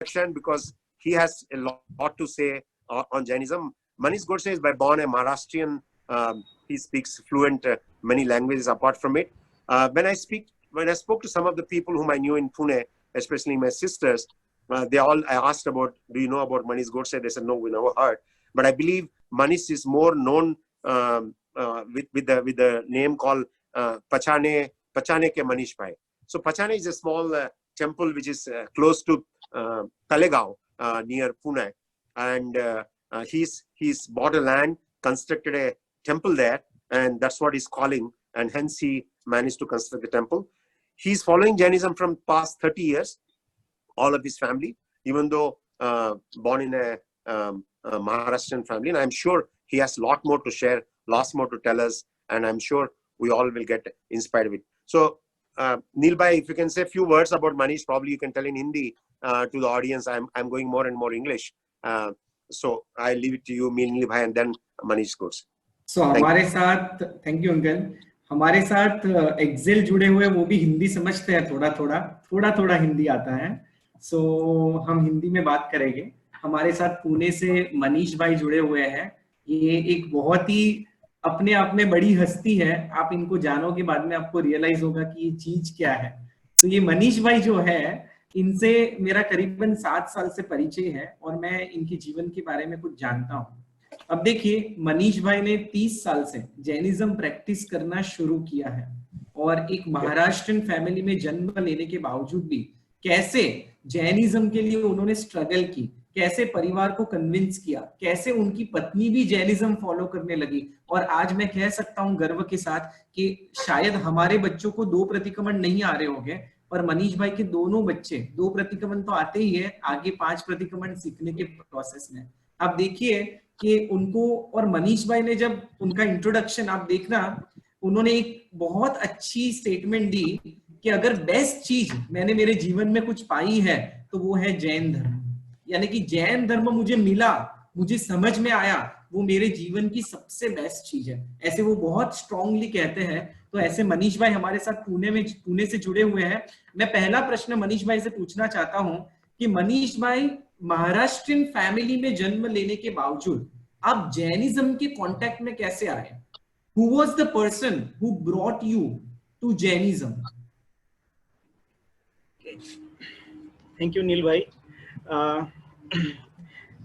introduction because he has a lot to say on Jainism. Manish Godse is by born a Maharashtrian. He speaks fluent many languages apart from it. When I spoke to some of the people whom I knew in Pune, especially my sisters, I asked about, do you know about Manish Godse? They said, no, we never heard. But I believe Manish is more known with the name called Pachane ke Manish Bhai. So Pachane is a small temple which is close to Talegaon near Pune, and he's bought a land, constructed a temple there, and that's what he's calling, and hence he managed to construct the temple. He's following Jainism from past 30 years, all of his family, even though born in a Maharashtrian family, and I'm sure he has a lot more to share, lots more to tell us, and I'm sure we all will get inspired with it. So, Neel bhai, if you can say a few words about Manish, probably you can tell in Hindi to the audience. I'm going more and more English. So I'll leave it to you, Neel bhai, and then Manish goes. So हमारे साथ, thank you uncle, हमारे साथ Excel जुड़े हुए, वो भी हिंदी समझते हैं, थोड़ा थोड़ा हिंदी आता है. सो हम हिंदी में बात करेंगे. हमारे साथ पुणे से मनीष भाई जुड़े हुए हैं. ये एक बहुत ही अपने आप में बड़ी हस्ती है. आप इनको जानोगे, बाद में आपको रियलाइज होगा कि ये चीज क्या है. तो ये मनीष भाई जो है, इनसे मेरा करीबन 7 साल से परिचय है और मैं इनके जीवन के बारे में कुछ जानता हूँ. अब देखिए, मनीष भाई ने 30 साल से जैनिज्म प्रैक्टिस करना शुरू किया है और एक महाराष्ट्रियन फैमिली में जन्म लेने के बावजूद भी कैसे जैनिज्म के लिए उन्होंने स्ट्रगल की, कैसे परिवार को कन्विंस किया, कैसे उनकी पत्नी भी जैनिज्म फॉलो करने लगी. और आज मैं कह सकता हूं गर्व के साथ कि शायद हमारे बच्चों को 2 प्रतिक्रमण नहीं आ रहे होंगे, पर मनीष भाई के दोनों बच्चे 2 प्रतिक्रमण तो आते ही है, आगे 5 प्रतिक्रमण सीखने के प्रोसेस में. आप देखिए कि उनको, और मनीष भाई ने जब उनका इंट्रोडक्शन आप देखना, उन्होंने एक बहुत अच्छी स्टेटमेंट दी कि अगर बेस्ट चीज मैंने मेरे जीवन में कुछ पाई है तो वो है जैन धर्म. यानी कि जैन धर्म मुझे मिला, मुझे समझ में आया, वो मेरे जीवन की सबसे बेस्ट चीज है. ऐसे वो बहुत स्ट्रांगली कहते हैं. तो ऐसे मनीष भाई हमारे साथ पुणे से जुड़े हुए हैं. मैं पहला प्रश्न मनीष भाई से पूछना चाहता हूं कि मनीष भाई, महाराष्ट्रियन फैमिली में जन्म लेने के बावजूद आप जैनिज्म के कांटेक्ट में कैसे आए? Who was the person who brought you to Jainism? Thank you, Neel bhai.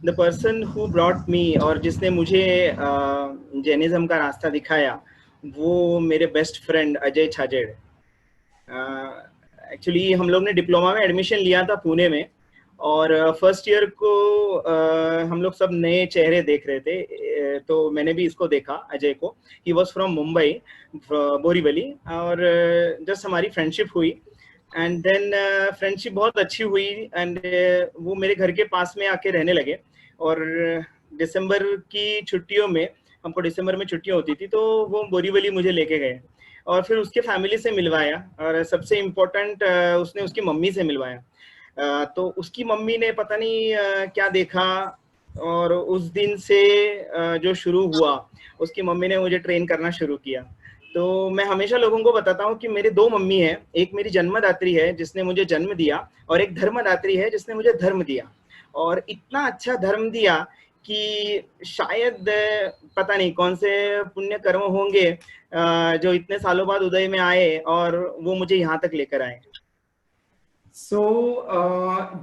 The person who brought me, और जिसने मुझे जैनिज्म का रास्ता दिखाया, वो मेरे best friend Ajay Chhajed. Actually हम लोग ने डिप्लोमा में एडमिशन लिया था पुणे में, और फर्स्ट ईयर को हम लोग सब नए चेहरे देख रहे थे. तो मैंने भी इसको देखा, अजय को. He was from Mumbai, Borivali, और जस्ट हमारी फ्रेंडशिप हुई. एंड देन फ्रेंडशिप बहुत अच्छी हुई, एंड वो मेरे घर के पास में आके रहने लगे. और दिसंबर की छुट्टियों में, हमको दिसंबर में छुट्टियां होती थी, तो वो बोरीवली मुझे लेके गए और फिर उसके फैमिली से मिलवाया, और सबसे इम्पोर्टेंट उसने उसकी मम्मी से मिलवाया. तो उसकी मम्मी ने पता नहीं क्या देखा, और उस दिन से जो शुरू हुआ, उसकी मम्मी ने मुझे ट्रेन करना शुरू किया. तो मैं हमेशा लोगों को बताता हूँ कि मेरी 2 मम्मी हैं. एक मेरी जन्मदात्री है जिसने मुझे जन्म दिया, और एक धर्मदात्री है जिसने मुझे धर्म दिया. और इतना अच्छा धर्म दिया कि शायद पता नहीं कौन से पुण्य कर्म होंगे जो इतने सालों बाद उदय में आए और वो मुझे यहाँ तक लेकर आए.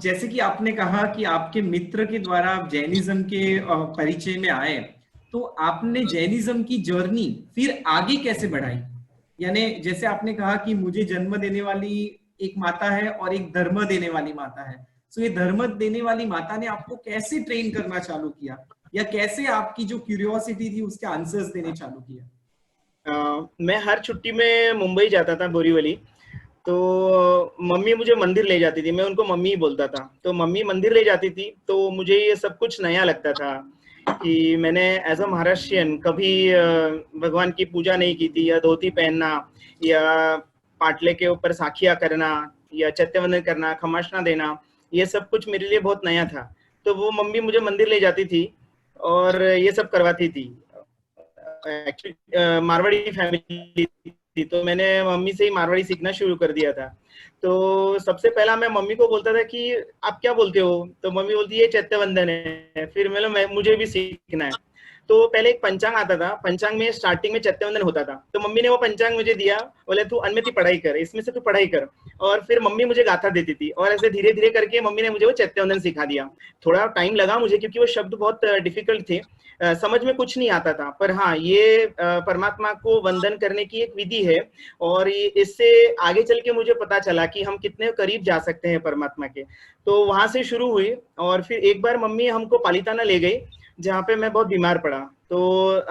जैसे कि आपने कहा कि आपके मित्र के द्वारा आप जैनिज्म के परिचय में आए, तो आपने जैनिज्म की जर्नी फिर आगे कैसे बढ़ाई? यानी जैसे आपने कहा कि मुझे जन्म देने वाली एक माता है और एक धर्म देने वाली माता है. तो ये धर्म देने वाली माता ने आपको कैसे ट्रेन करना चालू किया, या कैसे आपकी जो क्यूरियोसिटी थी उसके आंसर्स देने चालू किया? मैं हर छुट्टी में मुंबई जाता था, बोरीवली. तो मम्मी मुझे मंदिर ले जाती थी, मैं उनको मम्मी ही बोलता था. तो मम्मी मंदिर ले जाती थी, तो मुझे ये सब कुछ नया लगता था कि मैंने एज अ महाराष्ट्रियन कभी भगवान की पूजा नहीं की थी, या धोती पहनना, या पाटले के ऊपर साखिया करना, या चैत्यवंदन करना, खमासना देना, ये सब कुछ मेरे लिए बहुत नया था. तो वो मम्मी मुझे मंदिर ले जाती थी और ये सब करवाती थी. एक्चुअली मारवाड़ी फैमिली थी, तो मैंने मम्मी से ही मारवाड़ी सीखना शुरू कर दिया था. तो सबसे पहला मैं मम्मी को बोलता था कि आप क्या बोलते हो, तो मम्मी बोलती है ये चैत्य वंदन है। फिर मुझे भी सीखना है। तो पहले एक पंचांग आता था, पंचांग में स्टार्टिंग में चैत्यवंदन होता था, तो मम्मी ने वो पंचांग मुझे दिया, बोले तू अन्यति पढ़ाई कर, इसमें से तू पढ़ाई कर। और फिर मम्मी मुझे गाथा देती थी, और ऐसे धीरे धीरे करके मम्मी ने मुझे वो चैत्यवंदन सिखा दिया। थोड़ा टाइम लगा मुझे, क्योंकि वो शब्द बहुत डिफिकल्ट थे, समझ में कुछ नहीं आता था। पर हाँ, ये परमात्मा को वंदन करने की एक विधि है, और इससे आगे चल के मुझे पता चला कि हम कितने करीब जा सकते हैं परमात्मा के। तो वहां से शुरू हुई, और फिर एक बार मम्मी हमको पालिताना ले गई, जहाँ पे मैं बहुत बीमार पड़ा। तो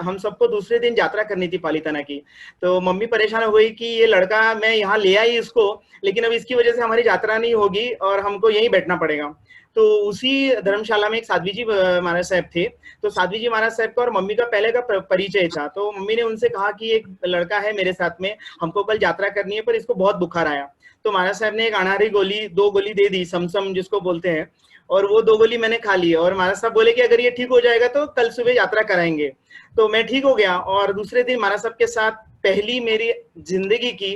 हम सबको दूसरे दिन यात्रा करनी थी पालिताना की। तो मम्मी परेशान हो गई कि ये लड़का, मैं यहाँ ले आई इसको, लेकिन अब इसकी वजह से हमारी यात्रा नहीं होगी और हमको यहीं बैठना पड़ेगा। तो उसी धर्मशाला में एक साध्वी जी महाराज साहब थे। तो साध्वी जी महाराज साहब का और मम्मी का पहले का परिचय था। तो मम्मी ने उनसे कहा कि एक लड़का है मेरे साथ में, हमको कल यात्रा करनी है, पर इसको बहुत बुखार आया। तो महाराज साहब ने एक अनारी गोली, 2 गोली दे दी, समसम जिसको बोलते हैं, और वो 2 गोली मैंने खा ली। और महाराज साहब बोले कि अगर ये ठीक हो जाएगा तो कल सुबह यात्रा कराएंगे। तो मैं ठीक हो गया, और दूसरे दिन महाराज साहब के साथ पहली मेरी जिंदगी की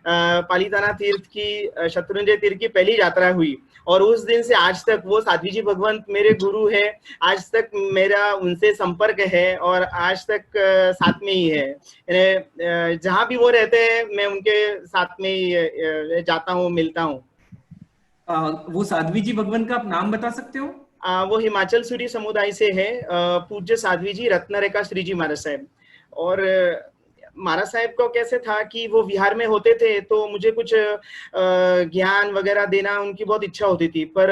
पालिताना तीर्थ की, शत्रुंजय तीर्थ की पहली यात्रा हुई। और उस दिन से आज तक वो साध्वी जी भगवंत मेरे गुरु है, आज तक मेरा उनसे संपर्क है, और आज तक साथ में ही है। जहां भी वो रहते हैं मैं उनके साथ में ही जाता हूँ, मिलता हूँ। वो साध्वी जी भगवान का आप नाम बता सकते हो? वो हिमाचल सूरी समुदाय से है, पूज्य साध्वी जी रत्नरेखा श्री जी महाराज साहब। और महाराज साहब को कैसे था कि वो बिहार में होते थे, तो मुझे कुछ ज्ञान वगैरह देना उनकी बहुत इच्छा होती थी, पर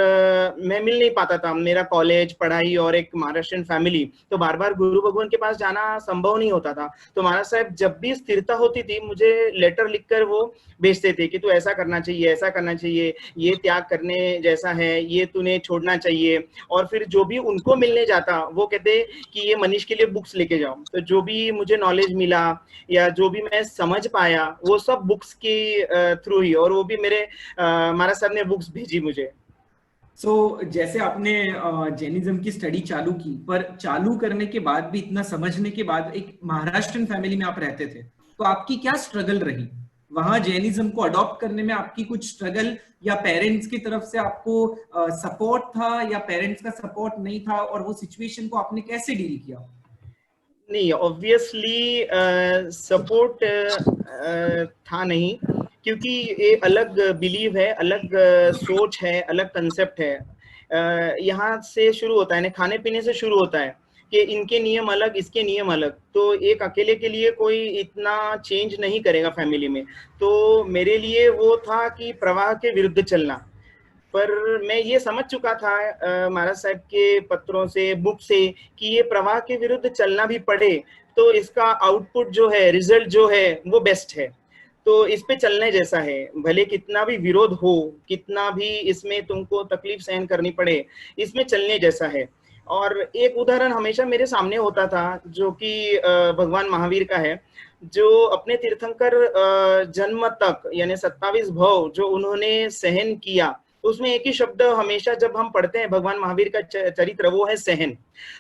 मैं मिल नहीं पाता था। मेरा कॉलेज, पढ़ाई और एक महाराष्ट्रियन फैमिली, तो बार बार गुरु भगवान के पास जाना संभव नहीं होता था। तो महाराज साहब जब भी स्थिरता होती थी, मुझे लेटर लिखकर वो भेजते थे कि तू ऐसा करना चाहिए, ऐसा करना चाहिए, ये त्याग करने जैसा है, ये तूने छोड़ना चाहिए। और फिर जो भी उनको मिलने जाता, वो कहते कि ये मनीष के लिए बुक्स लेके जाओ। तो जो भी मुझे नॉलेज मिला या जो भी मैं समझ पाया, वो सब बुक्स के थ्रू ही, और वो भी मेरे महाराज साहब ने बुक्स भेजी मुझे। जैसे आपने जैनिज्म की स्टडी चालू की, पर चालू करने के बाद भी, इतना समझने के बाद, एक महाराष्ट्रियन फैमिली में आप रहते थे, तो आपकी क्या स्ट्रगल रही वहां जैनिज्म को अडॉप्ट करने में? आपकी कुछ स्ट्रगल, या पेरेंट्स की तरफ से आपको सपोर्ट था, या पेरेंट्स का सपोर्ट नहीं था, और वो सिचुएशन को आपने कैसे डील किया? नहीं, ऑब्वियसली सपोर्ट था नहीं, क्योंकि ये अलग बिलीव है, अलग सोच है, अलग कंसेप्ट है। यहाँ से शुरू होता है, खाने पीने से शुरू होता है कि इनके नियम अलग, इसके नियम अलग। तो एक अकेले के लिए कोई इतना चेंज नहीं करेगा फैमिली में। तो मेरे लिए वो था कि प्रवाह के विरुद्ध चलना। पर मैं ये समझ चुका था महाराज साहब के पत्रों से, बुक से, कि ये प्रवाह के विरुद्ध चलना भी पड़े तो इसका आउटपुट जो है, रिजल्ट जो है, वो बेस्ट है। तो इस पे चलने जैसा है, भले कितना भी विरोध हो, कितना भी इसमें तुमको तकलीफ सहन करनी पड़े, इसमें चलने जैसा है। और एक उदाहरण हमेशा मेरे सामने होता था, जो कि भगवान महावीर का है, जो अपने तीर्थंकर जन्म तक, यानी 27 भव जो उन्होंने सहन किया, उसमें एक ही शब्द हमेशा जब हम पढ़ते हैं भगवान महावीर का चरित्र, वो है सहन।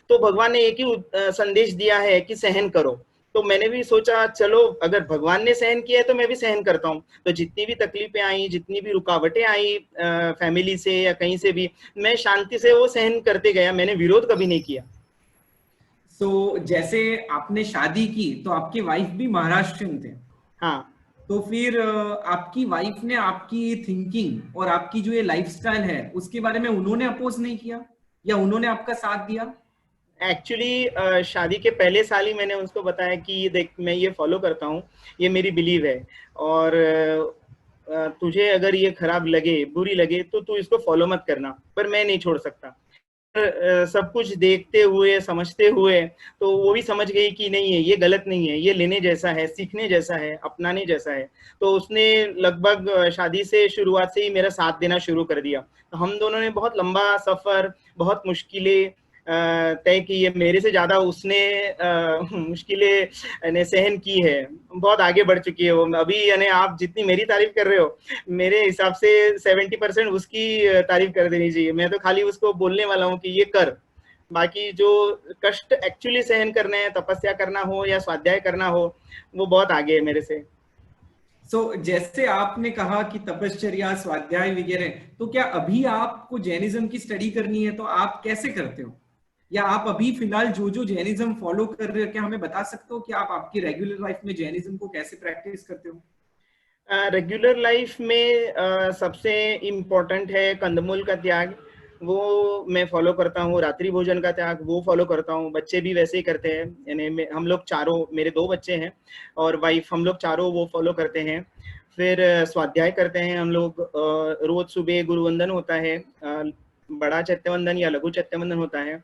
तो भगवान ने एक ही संदेश दिया है कि सहन करो। तो मैंने भी सोचा, चलो अगर भगवान ने सहन किया है तो मैं भी सहन करता हूँ। तो जितनी भी तकलीफें आई, जितनी भी रुकावटें आई फैमिली से या कहीं से भी, मैं शांति से वो सहन करते गया, मैंने विरोध कभी नहीं किया। जैसे आपने शादी की तो आपके वाइफ भी महाराष्ट्रियन थे। हाँ। तो फिर आपकी वाइफ ने आपकी थिंकिंग और आपकी जो ये लाइफस्टाइल है, उसके बारे में उन्होंने अपोज नहीं किया, या उन्होंने आपका साथ दिया? एक्चुअली शादी के पहले साल ही मैंने उसको बताया कि ये देख, मैं ये फॉलो करता हूँ, ये मेरी बिलीव है, और तुझे अगर ये खराब लगे, बुरी लगे, तो तू इसको फॉलो मत करना, पर मैं नहीं छोड़ सकता। सब कुछ देखते हुए, समझते हुए, तो वो भी समझ गई कि नहीं है, ये गलत नहीं है, ये लेने जैसा है, सीखने जैसा है, अपनाने जैसा है। तो उसने लगभग शादी से शुरुआत से ही मेरा साथ देना शुरू कर दिया। तो हम दोनों ने बहुत लंबा सफर, बहुत मुश्किलें तय की है। मेरे से ज्यादा उसने मुश्किलें सहन की है, बहुत आगे बढ़ चुकी है वो। अभी यानी आप जितनी मेरी तारीफ कर रहे हो, मेरे हिसाब से 70% उसकी तारीफ कर देनी चाहिए। मैं तो खाली उसको बोलने वाला हूँ कि ये कर, बाकी जो कष्ट एक्चुअली सहन करने हैं, तपस्या करना हो या स्वाध्याय करना हो, वो बहुत आगे है मेरे से। जैसे आपने कहा कि तपश्चर्या स्वाध्याय वगैरह, तो क्या अभी आपको जैनिज्म की स्टडी करनी है तो आप कैसे करते हो, या आप अभी फिलहाल जो जो जैनिज्म फॉलो कर रहे हो क्या हमें बता सकते हो कि आप आपकी रेगुलर लाइफ में जैनिज्म को कैसे प्रैक्टिस करते हो? रेगुलर लाइफ में सबसे इम्पोर्टेंट है कंदमूल का त्याग, वो मैं फॉलो करता हूँ। रात्रि भोजन का त्याग वो फॉलो करता हूँ। बच्चे भी वैसे ही करते हैं, यानी हम लोग चारों, मेरे 2 बच्चे हैं और वाइफ, हम लोग चारों वो फॉलो करते हैं। फिर स्वाध्याय करते हैं हम लोग। रोज सुबह गुरुवंदन होता है, बड़ा चैत्यवंदन या लघु चैत्यवंदन होता है।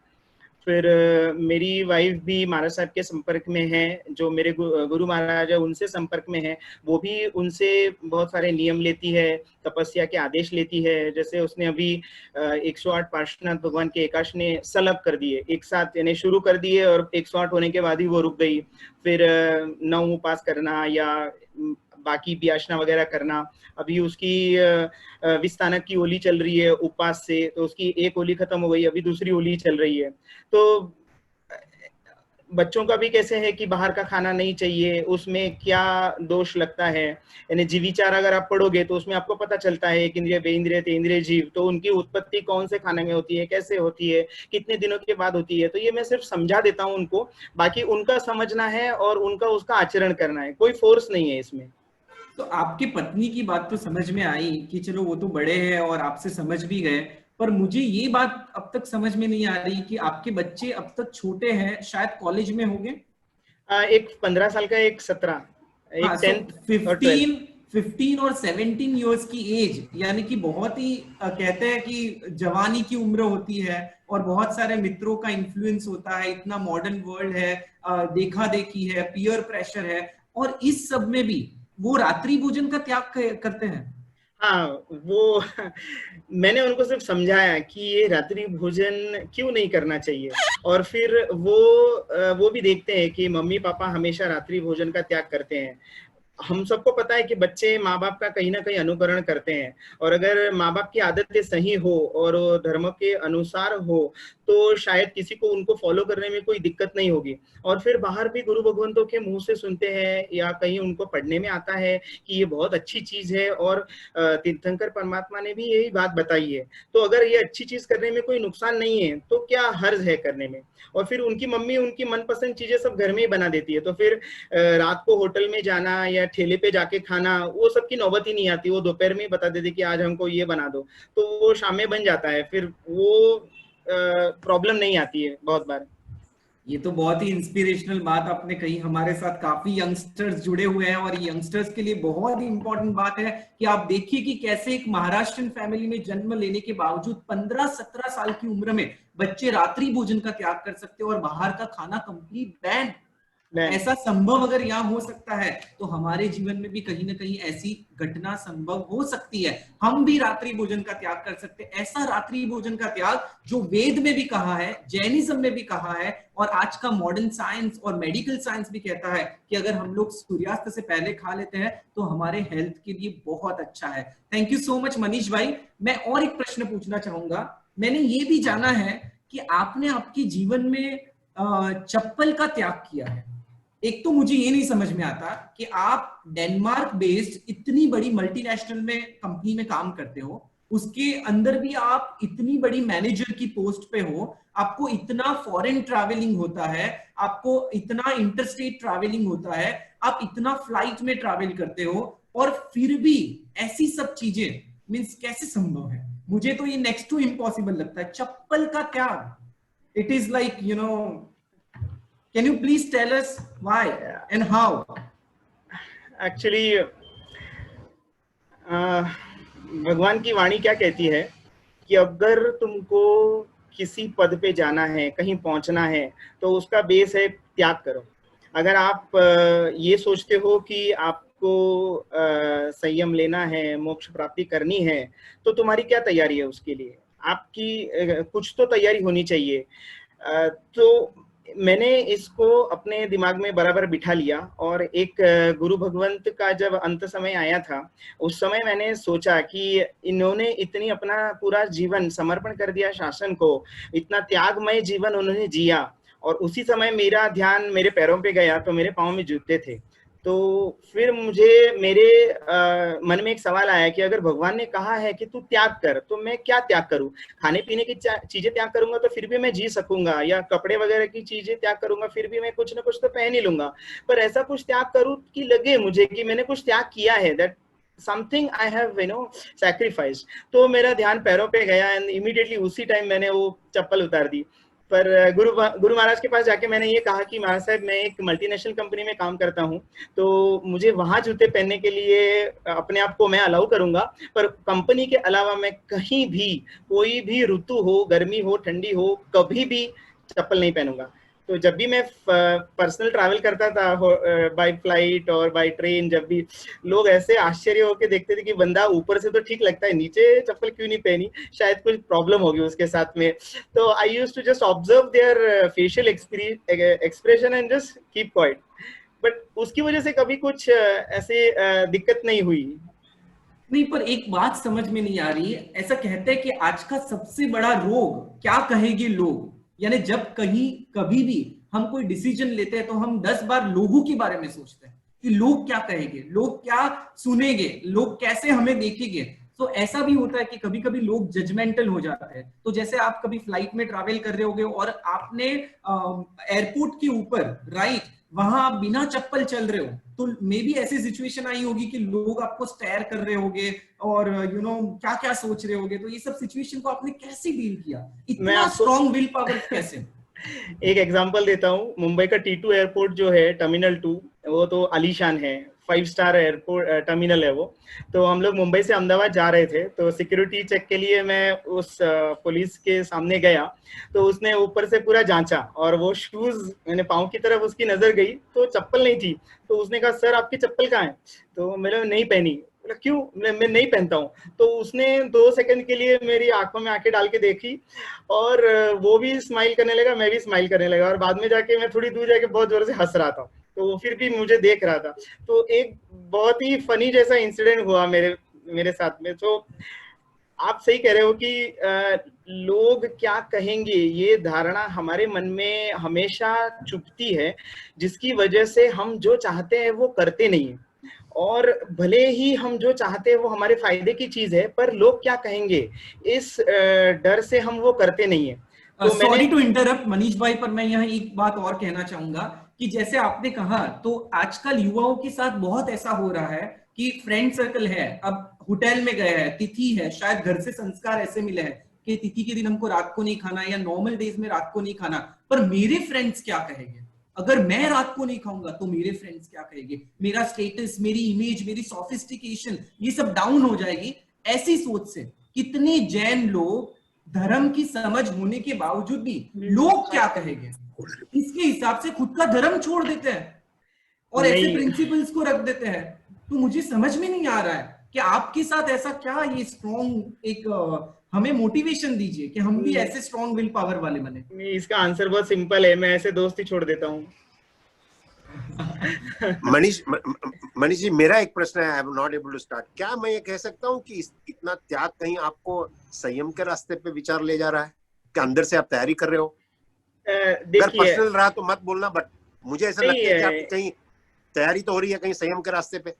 फिर मेरी वाइफ भी महाराज साहब के संपर्क में है, जो मेरे गुरु महाराज है उनसे संपर्क में है। वो भी उनसे बहुत सारे नियम लेती है, तपस्या के आदेश लेती है। जैसे उसने अभी 108 पार्श्वनाथ भगवान के एकादश ने सलग कर दिए एक साथ, यानी शुरू कर दिए और 108 होने के बाद ही वो रुक गई। फिर 9 उपास करना या बाकी व्यासना वगैरह करना। अभी उसकी विस्तानक की होली चल रही है उपवास से, तो उसकी एक होली खत्म हो गई, अभी दूसरी होली चल रही है। तो बच्चों का भी कैसे है कि बाहर का खाना नहीं चाहिए, उसमें क्या दोष लगता है। यानी जीविचार अगर आप पढ़ोगे तो उसमें आपको पता चलता है कि इंद्रिय बेइंद्रिय तेंद्रिय जीव, तो उनकी उत्पत्ति कौन से खाने में होती है, कैसे होती है, कितने दिनों के बाद होती है। तो ये मैं सिर्फ समझा देता हूँ उनको, बाकी उनका समझना है और उनका उसका आचरण करना है, कोई फोर्स नहीं है इसमें। तो आपकी पत्नी की बात तो समझ में आई कि चलो वो तो बड़े हैं और आपसे समझ भी गए, पर मुझे ये बात अब तक समझ में नहीं आ रही कि आपके बच्चे अब तक छोटे हैं, शायद कॉलेज में होंगे। एक 15 साल का, एक 17, एक 10th और 12th। 15 और 17 इयर्स की एज, यानी कि बहुत ही कहते हैं कि जवानी की उम्र होती है और बहुत सारे मित्रों का इन्फ्लुएंस होता है, इतना मॉडर्न वर्ल्ड है, देखा देखी है, पीयर प्रेशर है, और इस सब में भी वो रात्रि भोजन का त्याग करते हैं। हाँ, वो मैंने उनको सिर्फ समझाया कि ये रात्रि भोजन क्यों नहीं करना चाहिए, और फिर वो भी देखते हैं कि मम्मी पापा हमेशा रात्रि भोजन का त्याग करते हैं। हम सबको पता है कि बच्चे माँ बाप का कहीं ना कहीं अनुकरण करते हैं, और अगर माँ बाप की आदतें सही हो और धर्म के अनुसार हो तो शायद किसी को उनको फॉलो करने में कोई दिक्कत नहीं होगी। और फिर बाहर भी गुरु भगवंतों के मुंह से सुनते हैं या कहीं उनको पढ़ने में आता है कि ये बहुत अच्छी चीज है, और तीर्थंकर परमात्मा ने भी यही बात बताई है। तो अगर ये अच्छी चीज करने में कोई नुकसान नहीं है तो क्या हर्ज है करने में। और फिर उनकी मम्मी उनकी मनपसंद चीजें सब घर में ही बना देती है, तो फिर रात को होटल में जाना या ठेले पे जाके खाना, वो सब की नौबत ही नहीं आती। वो दोपहर में ही बता देते कि आज हमको ये बना दो, तो वो शाम में बन जाता है, फिर वो प्रॉब्लम नहीं आती है बहुत बार। ये तो बहुत ही इंस्पिरेशनल बात आपने कही। हमारे साथ काफी यंगस्टर्स जुड़े हुए हैं और यंगस्टर्स के लिए बहुत ही इंपॉर्टेंट बात है कि आप देखिए कि कैसे एक महाराष्ट्रियन फैमिली में जन्म लेने के बावजूद 15-17 साल की उम्र में बच्चे रात्रि भोजन का त्याग कर सकते हैं और बाहर का खाना कंप्लीट बैन। ऐसा संभव अगर यहाँ हो सकता है तो हमारे जीवन में भी कहीं ना कहीं ऐसी घटना संभव हो सकती है। हम भी रात्रि भोजन का त्याग कर सकते हैं, ऐसा रात्रि भोजन का त्याग जो वेद में भी कहा है, जैनिज्म में भी कहा है, और आज का मॉडर्न साइंस और मेडिकल साइंस भी कहता है कि अगर हम लोग सूर्यास्त से पहले खा लेते हैं तो हमारे हेल्थ के लिए बहुत अच्छा है। Thank you so much Manish भाई। मैं और एक प्रश्न पूछना चाहूंगा। मैंने ये भी जाना है कि आपने आपके जीवन में चप्पल का त्याग किया है। एक तो मुझे ये नहीं समझ में आता कि आप डेनमार्क बेस्ड इतनी बड़ी मल्टीनेशनल में कंपनी में काम करते हो, उसके अंदर भी आप इतनी बड़ी मैनेजर की पोस्ट पे हो, आपको इतना फॉरेन ट्रैवलिंग होता है, आपको इतना इंटरस्टेट ट्रैवलिंग होता है, आप इतना फ्लाइट में ट्रैवल करते हो, और फिर भी ऐसी सब चीजें मींस कैसे संभव है? मुझे तो ये नेक्स्ट टू इम्पॉसिबल लगता है, चप्पल का त्याग। It is like can you please tell us why and how? Actually, भगवान की वाणी क्या कहती है कि अगर तुमको किसी पद पे जाना है, कहीं पहुंचना है, तो उसका बेस है त्याग करो। अगर आप ये सोचते हो कि आपको संयम लेना है, मोक्ष प्राप्ति करनी है, तो तुम्हारी क्या तैयारी है उसके लिए? आपकी कुछ तो तैयारी होनी चाहिए। तो मैंने इसको अपने दिमाग में बराबर बिठा लिया, और एक गुरु भगवंत का जब अंत समय आया था, उस समय मैंने सोचा कि इन्होंने इतनी अपना पूरा जीवन समर्पण कर दिया शासन को, इतना त्यागमय जीवन उन्होंने जिया, और उसी समय मेरा ध्यान मेरे पैरों पे गया तो मेरे पाँव में जूते थे। तो फिर मुझे मेरे मन में एक सवाल आया कि अगर भगवान ने कहा है कि तू त्याग कर, तो मैं क्या त्याग करूं? खाने पीने की चीजें त्याग करूंगा तो फिर भी मैं जी सकूंगा, या कपड़े वगैरह की चीजें त्याग करूंगा फिर भी मैं कुछ ना कुछ तो पहन ही लूंगा, पर ऐसा कुछ त्याग करूं कि लगे मुझे कि मैंने कुछ त्याग किया है, that something I have sacrifice. तो मेरा ध्यान पैरों पे गया एंड इमीडिएटली उसी टाइम मैंने वो चप्पल उतार दी। पर गुरु महाराज के पास जाके मैंने ये कहा कि महाराज साहब, मैं एक मल्टीनेशनल कंपनी में काम करता हूँ, तो मुझे वहां जूते पहनने के लिए अपने आप को मैं अलाउ करूंगा, पर कंपनी के अलावा मैं कहीं भी, कोई भी ऋतु हो, गर्मी हो ठंडी हो, कभी भी चप्पल नहीं पहनूंगा। तो जब भी मैं पर्सनल ट्रैवल करता था बाय फ्लाइट और बाय ट्रेन, जब भी लोग ऐसे आश्चर्य होकर देखते थे कि बंदा ऊपर से तो ठीक लगता है, नीचे चप्पल क्यों नहीं पहनी, शायद कुछ प्रॉब्लम होगी उसके साथ में। तो I used to just observe their facial expression and just keep quiet, but उसकी वजह से कभी कुछ ऐसे दिक्कत नहीं हुई। नहीं, पर एक बात समझ में नहीं आ रही है, ऐसा कहते हैं कि आज का सबसे बड़ा रोग क्या कहेंगे लोग, यानी जब कहीं कभी भी हम कोई डिसीजन लेते हैं तो हम 10 बार लोगों के बारे में सोचते हैं कि लोग क्या कहेंगे, लोग क्या सुनेंगे, लोग कैसे हमें देखेंगे। तो ऐसा भी होता है कि कभी कभी लोग जजमेंटल हो जाते हैं। तो जैसे आप कभी फ्लाइट में ट्रैवल कर रहे होगे और आपने एयरपोर्ट के ऊपर राइट वहां आप बिना चप्पल चल रहे हो, तो मे बी ऐसी सिचुएशन आई होगी कि लोग आपको स्टेयर कर रहे होंगे और क्या क्या सोच रहे होंगे। तो ये सब सिचुएशन को आपने कैसे डील किया, इतना स्ट्रॉन्ग विल पावर कैसे? एक एग्जांपल देता हूँ, मुंबई का T2 एयरपोर्ट जो है, टर्मिनल 2, वो तो आलीशान है, 5 स्टार एयरपोर्ट टर्मिनल है वो। तो हम लोग मुंबई से अहमदाबाद जा रहे थे, तो सिक्योरिटी चेक के लिए मैं उस पुलिस के सामने गया, तो उसने ऊपर से पूरा जांचा और वो शूज, मैंने पाँव की तरफ उसकी नजर गई तो चप्पल नहीं थी। तो उसने कहा, सर आपकी चप्पल कहाँ है? तो मैंने नहीं पहनी। क्यों? मैं नहीं पहनता हूँ। तो उसने 2 सेकंड के लिए मेरी आंखों में आंखें डाल के देखी और वो भी स्माइल करने लगा, मैं भी स्माइल करने लगा, और बाद में जाके मैं थोड़ी दूर जाके बहुत जोर से हंस रहा था, तो वो फिर भी मुझे देख रहा था। तो एक बहुत ही फनी जैसा इंसिडेंट हुआ मेरे साथ में। तो आप सही कह रहे हो कि लोग क्या कहेंगे, ये धारणा हमारे मन में हमेशा चुभती है, जिसकी वजह से हम जो चाहते हैं वो करते नहीं है, और भले ही हम जो चाहते हैं वो हमारे फायदे की चीज है, पर लोग क्या कहेंगे इस डर से हम वो करते नहीं है। तो सॉरी टू इंटरप्ट मनीष भाई, पर मैं यहाँ एक बात और कहना चाहूंगा कि जैसे आपने कहा, तो आजकल युवाओं के साथ बहुत ऐसा हो रहा है कि फ्रेंड सर्कल है, अब होटल में गए हैं, तिथि है, शायद घर से संस्कार ऐसे मिले हैं कि तिथि के दिन हमको रात को नहीं खाना या नॉर्मल डेज में रात को नहीं खाना, पर मेरे फ्रेंड्स क्या कहेंगे, अगर मैं रात को नहीं खाऊंगा तो मेरे फ्रेंड्स क्या कहेंगे, मेरा स्टेटस, मेरी इमेज, मेरी सोफिस्टिकेशन, ये सब डाउन हो जाएगी। ऐसी सोच से कितने जैन लोग धर्म की समझ होने के बावजूद भी लोग क्या कहेंगे इसके हिसाब से खुद का धर्म छोड़ देते हैं और ऐसे प्रिंसिपल्स को रख देते हैं। तो मुझे समझ में नहीं आ रहा है कि आपके साथ ऐसा क्या ये स्ट्रॉन्ग एक हमें मोटिवेशन दीजिए कि हम भी ऐसे स्ट्रॉन्ग विल पावर वाले बने। इसका आंसर बहुत सिंपल है, मैं ऐसे दोस्त ही छोड़ देता हूँ। मनीष जी, मेरा एक प्रश्न है, I am not able to start. क्या मैं ये कह सकता हूँ कि इतना त्याग कहीं आपको संयम के रास्ते पे विचार ले जा रहा है, कि अंदर से आप तैयारी कर रहे हो? अगर पर्सनल रहा तो मत बोलना, बट मुझे ऐसा लगता है कि आपकी कहीं तैयारी तो हो रही है कहीं संयम के रास्ते पे।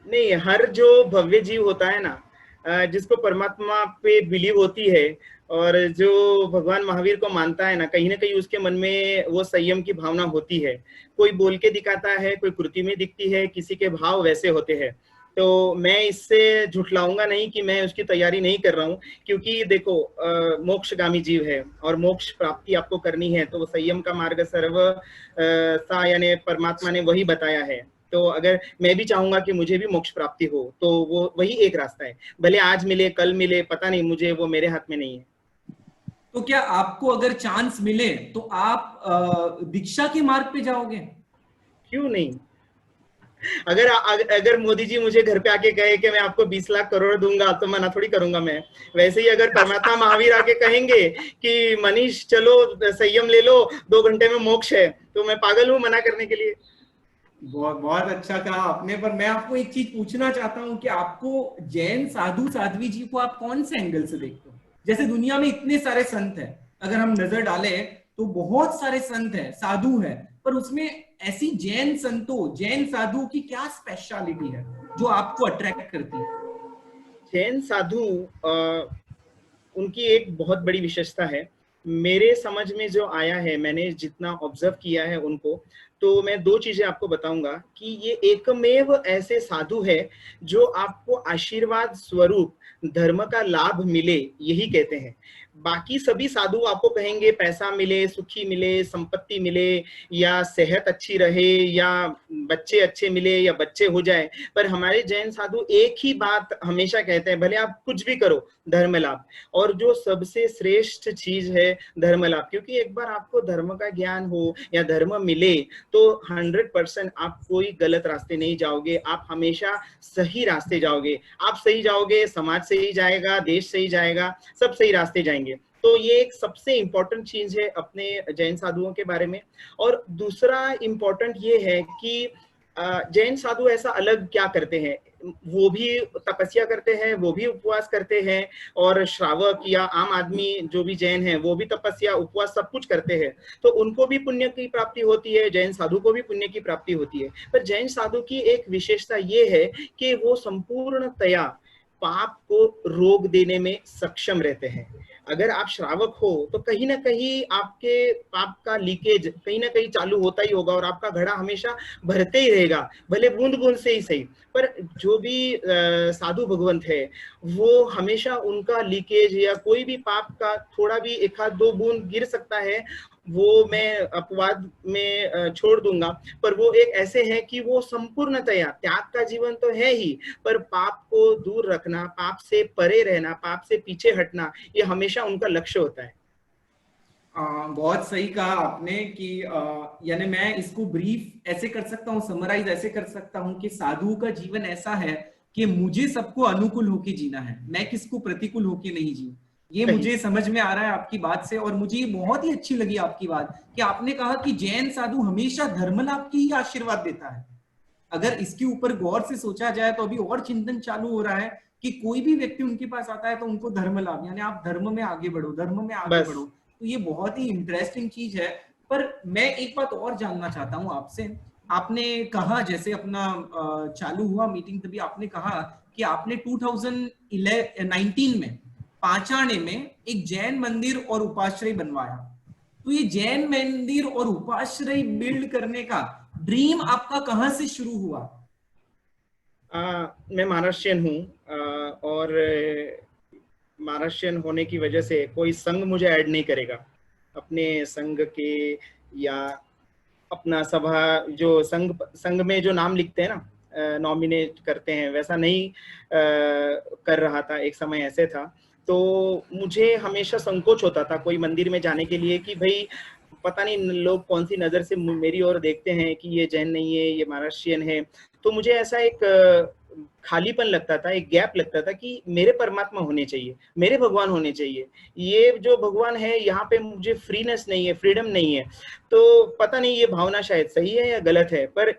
नहीं, हर जो भव्य जीव होता है ना, जिसको परमात्मा पे बिलीव होती है और जो भगवान महावीर को मानता है ना कहीं उसके मन में वो संयम की भावना होती है। कोई बोल के दिखाता है, कोई कृति में दिखती है, किसी के भाव वैसे होते हैं। तो मैं इससे झुठलाऊंगा नहीं कि मैं उसकी तैयारी नहीं कर रहा हूँ, क्योंकि देखो मोक्षगामी जीव है और मोक्ष प्राप्ति आपको करनी है, तो संयम का मार्ग सर्व यानी परमात्मा ने वही बताया है। तो अगर मैं भी चाहूंगा कि मुझे भी मोक्ष प्राप्ति हो, तो वो वही एक रास्ता है, भले आज मिले कल मिले पता नहीं, मुझे वो मेरे हाथ में नहीं है। तो क्या आपको अगर चांस मिले तो आप दीक्षा के मार्ग पे जाओगे? क्यों नहीं? अगर मोदी जी मुझे घर पे आके कहे कि मैं आपको 20 लाख करोड़ दूंगा, तो मना थोड़ी करूंगा मैं। वैसे ही अगर परमात्मा महावीर आके कहेंगे कि मनीष चलो संयम ले लो, 2 घंटे में मोक्ष है, तो मैं पागल हूँ मना करने के लिए। बहुत बहुत अच्छा कहा आपने। पर मैं आपको एक चीज पूछना चाहता हूँ कि आपको जैन साधु साध्वी जी को आप कौन से एंगल से देखते हो? जैसे दुनिया में इतने सारे संत हैं, अगर हम नजर डालें तो बहुत सारे संत हैं, साधु हैं, पर उसमें ऐसी जैन संतों, जैन साधुओं की क्या स्पेशलिटी है जो आपको अट्रैक्ट करती है? जैन साधु उनकी एक बहुत बड़ी विशेषता है, मेरे समझ में जो आया है, मैंने जितना ऑब्जर्व किया है उनको, तो मैं दो चीजें आपको बताऊंगा कि ये एकमेव ऐसे साधु है जो आपको आशीर्वाद स्वरूप धर्म का लाभ मिले यही कहते हैं। बाकी सभी साधु आपको कहेंगे पैसा मिले, सुखी मिले, संपत्ति मिले, या सेहत अच्छी रहे, या बच्चे अच्छे मिले, या बच्चे हो जाए, पर हमारे जैन साधु एक ही बात हमेशा कहते हैं, भले आप कुछ भी करो, धर्म लाभ। और जो सबसे श्रेष्ठ चीज है धर्म लाभ, क्योंकि एक बार आपको धर्म का ज्ञान हो या धर्म मिले तो 100% आप कोई गलत रास्ते नहीं जाओगे, आप हमेशा सही रास्ते जाओगे। आप सही जाओगे, समाज सही जाएगा, देश सही जाएगा, सब सही रास्ते जाएंगे। तो ये एक सबसे इंपॉर्टेंट चीज है अपने जैन साधुओं के बारे में। और दूसरा इंपॉर्टेंट ये है कि जैन साधु ऐसा अलग क्या करते हैं, वो भी तपस्या करते हैं, वो भी उपवास करते हैं, और श्रावक या आम आदमी जो भी जैन है वो भी तपस्या, उपवास सब कुछ करते हैं। तो उनको भी पुण्य की प्राप्ति होती है, जैन साधु को भी पुण्य की प्राप्ति होती है। पर जैन साधु की एक विशेषता ये है कि वो संपूर्णतया पाप को रोक देने में सक्षम रहते हैं। अगर आप श्रावक हो तो कहीं ना कहीं आपके पाप का लीकेज कहीं ना कहीं चालू होता ही होगा, और आपका घड़ा हमेशा भरते ही रहेगा, भले बूंद बूंद से ही सही। पर जो भी साधु भगवंत है वो हमेशा उनका लीकेज या कोई भी पाप का थोड़ा भी एक आध दो बूंद गिर सकता है, वो मैं अपवाद में छोड़ दूंगा, पर वो एक ऐसे हैं कि वो संपूर्णतया त्याग का जीवन तो है ही, पर पाप को दूर रखना, पाप से परे रहना, पाप से पीछे हटना, ये हमेशा उनका लक्ष्य होता है। बहुत सही कहा आपने कि यानी मैं इसको ब्रीफ ऐसे कर सकता हूँ, समराइज ऐसे कर सकता हूँ कि साधु का जीवन ऐसा है कि मुझे सबको अनुकूल होके जीना है, मैं किसको प्रतिकूल होके नहीं जीऊं। ये मुझे समझ में आ रहा है आपकी बात से, और मुझे बहुत ही अच्छी लगी आपकी बात कि आपने कहा कि जैन साधु हमेशा धर्म लाभ की ही आशीर्वाद देता है। अगर इसके ऊपर गौर से सोचा जाए तो अभी और चिंतन चालू हो रहा है कि कोई भी व्यक्ति उनके पास आता है तो उनको धर्म लाभ, यानी आप धर्म में आगे बढ़ो, धर्म में आगे बढ़ो। तो ये बहुत ही इंटरेस्टिंग चीज है। पर मैं एक बात और जानना चाहता हूँ आपसे। आपने कहा जैसे अपना चालू हुआ मीटिंग तभी आपने कहा कि आपने 2019 में पाचाणे में एक जैन मंदिर और उपाश्रय बनवाया। तो ये जैन मंदिर और उपाश्रय बिल्ड करने का ड्रीम आपका कहां से शुरू हुआ? मैं महाराष्ट्रियन हूँ, और महाराष्ट्रियन होने की वजह से कोई संघ मुझे ऐड नहीं करेगा अपने संघ के, या अपना सभा जो संघ में जो नाम लिखते हैं ना, नॉमिनेट करते हैं, वैसा नहीं कर रहा था। एक समय ऐसे था तो मुझे हमेशा संकोच होता था कोई मंदिर में जाने के लिए कि भाई पता नहीं लोग कौन सी नजर से मेरी ओर देखते हैं कि ये जैन नहीं है, ये महाराष्ट्रियन है। तो मुझे ऐसा एक खालीपन लगता था, एक गैप लगता था कि मेरे परमात्मा होने चाहिए, मेरे भगवान होने चाहिए। ये जो भगवान है यहाँ पे मुझे फ्रीनेस नहीं है, फ्रीडम नहीं है। तो पता नहीं ये भावना शायद सही है या गलत है, पर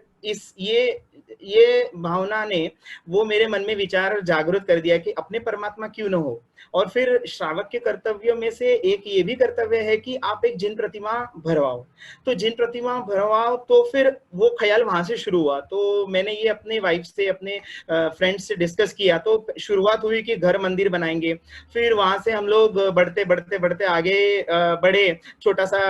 ये भावना ने वो मेरे मन में विचार जागृत कर दिया कि अपने परमात्मा क्यों न हो। और फिर श्रावक के कर्तव्यों में से एक ये भी कर्तव्य है कि आप एक जिन प्रतिमा भरवाओ। तो जिन प्रतिमा भरवाओ, तो फिर वो ख्याल वहां से शुरू हुआ। तो मैंने ये अपने वाइफ से, अपने फ्रेंड्स से डिस्कस किया। तो शुरुआत हुई कि घर मंदिर बनाएंगे, फिर वहां से हम लोग बढ़ते बढ़ते बढ़ते आगे बढ़े, छोटा सा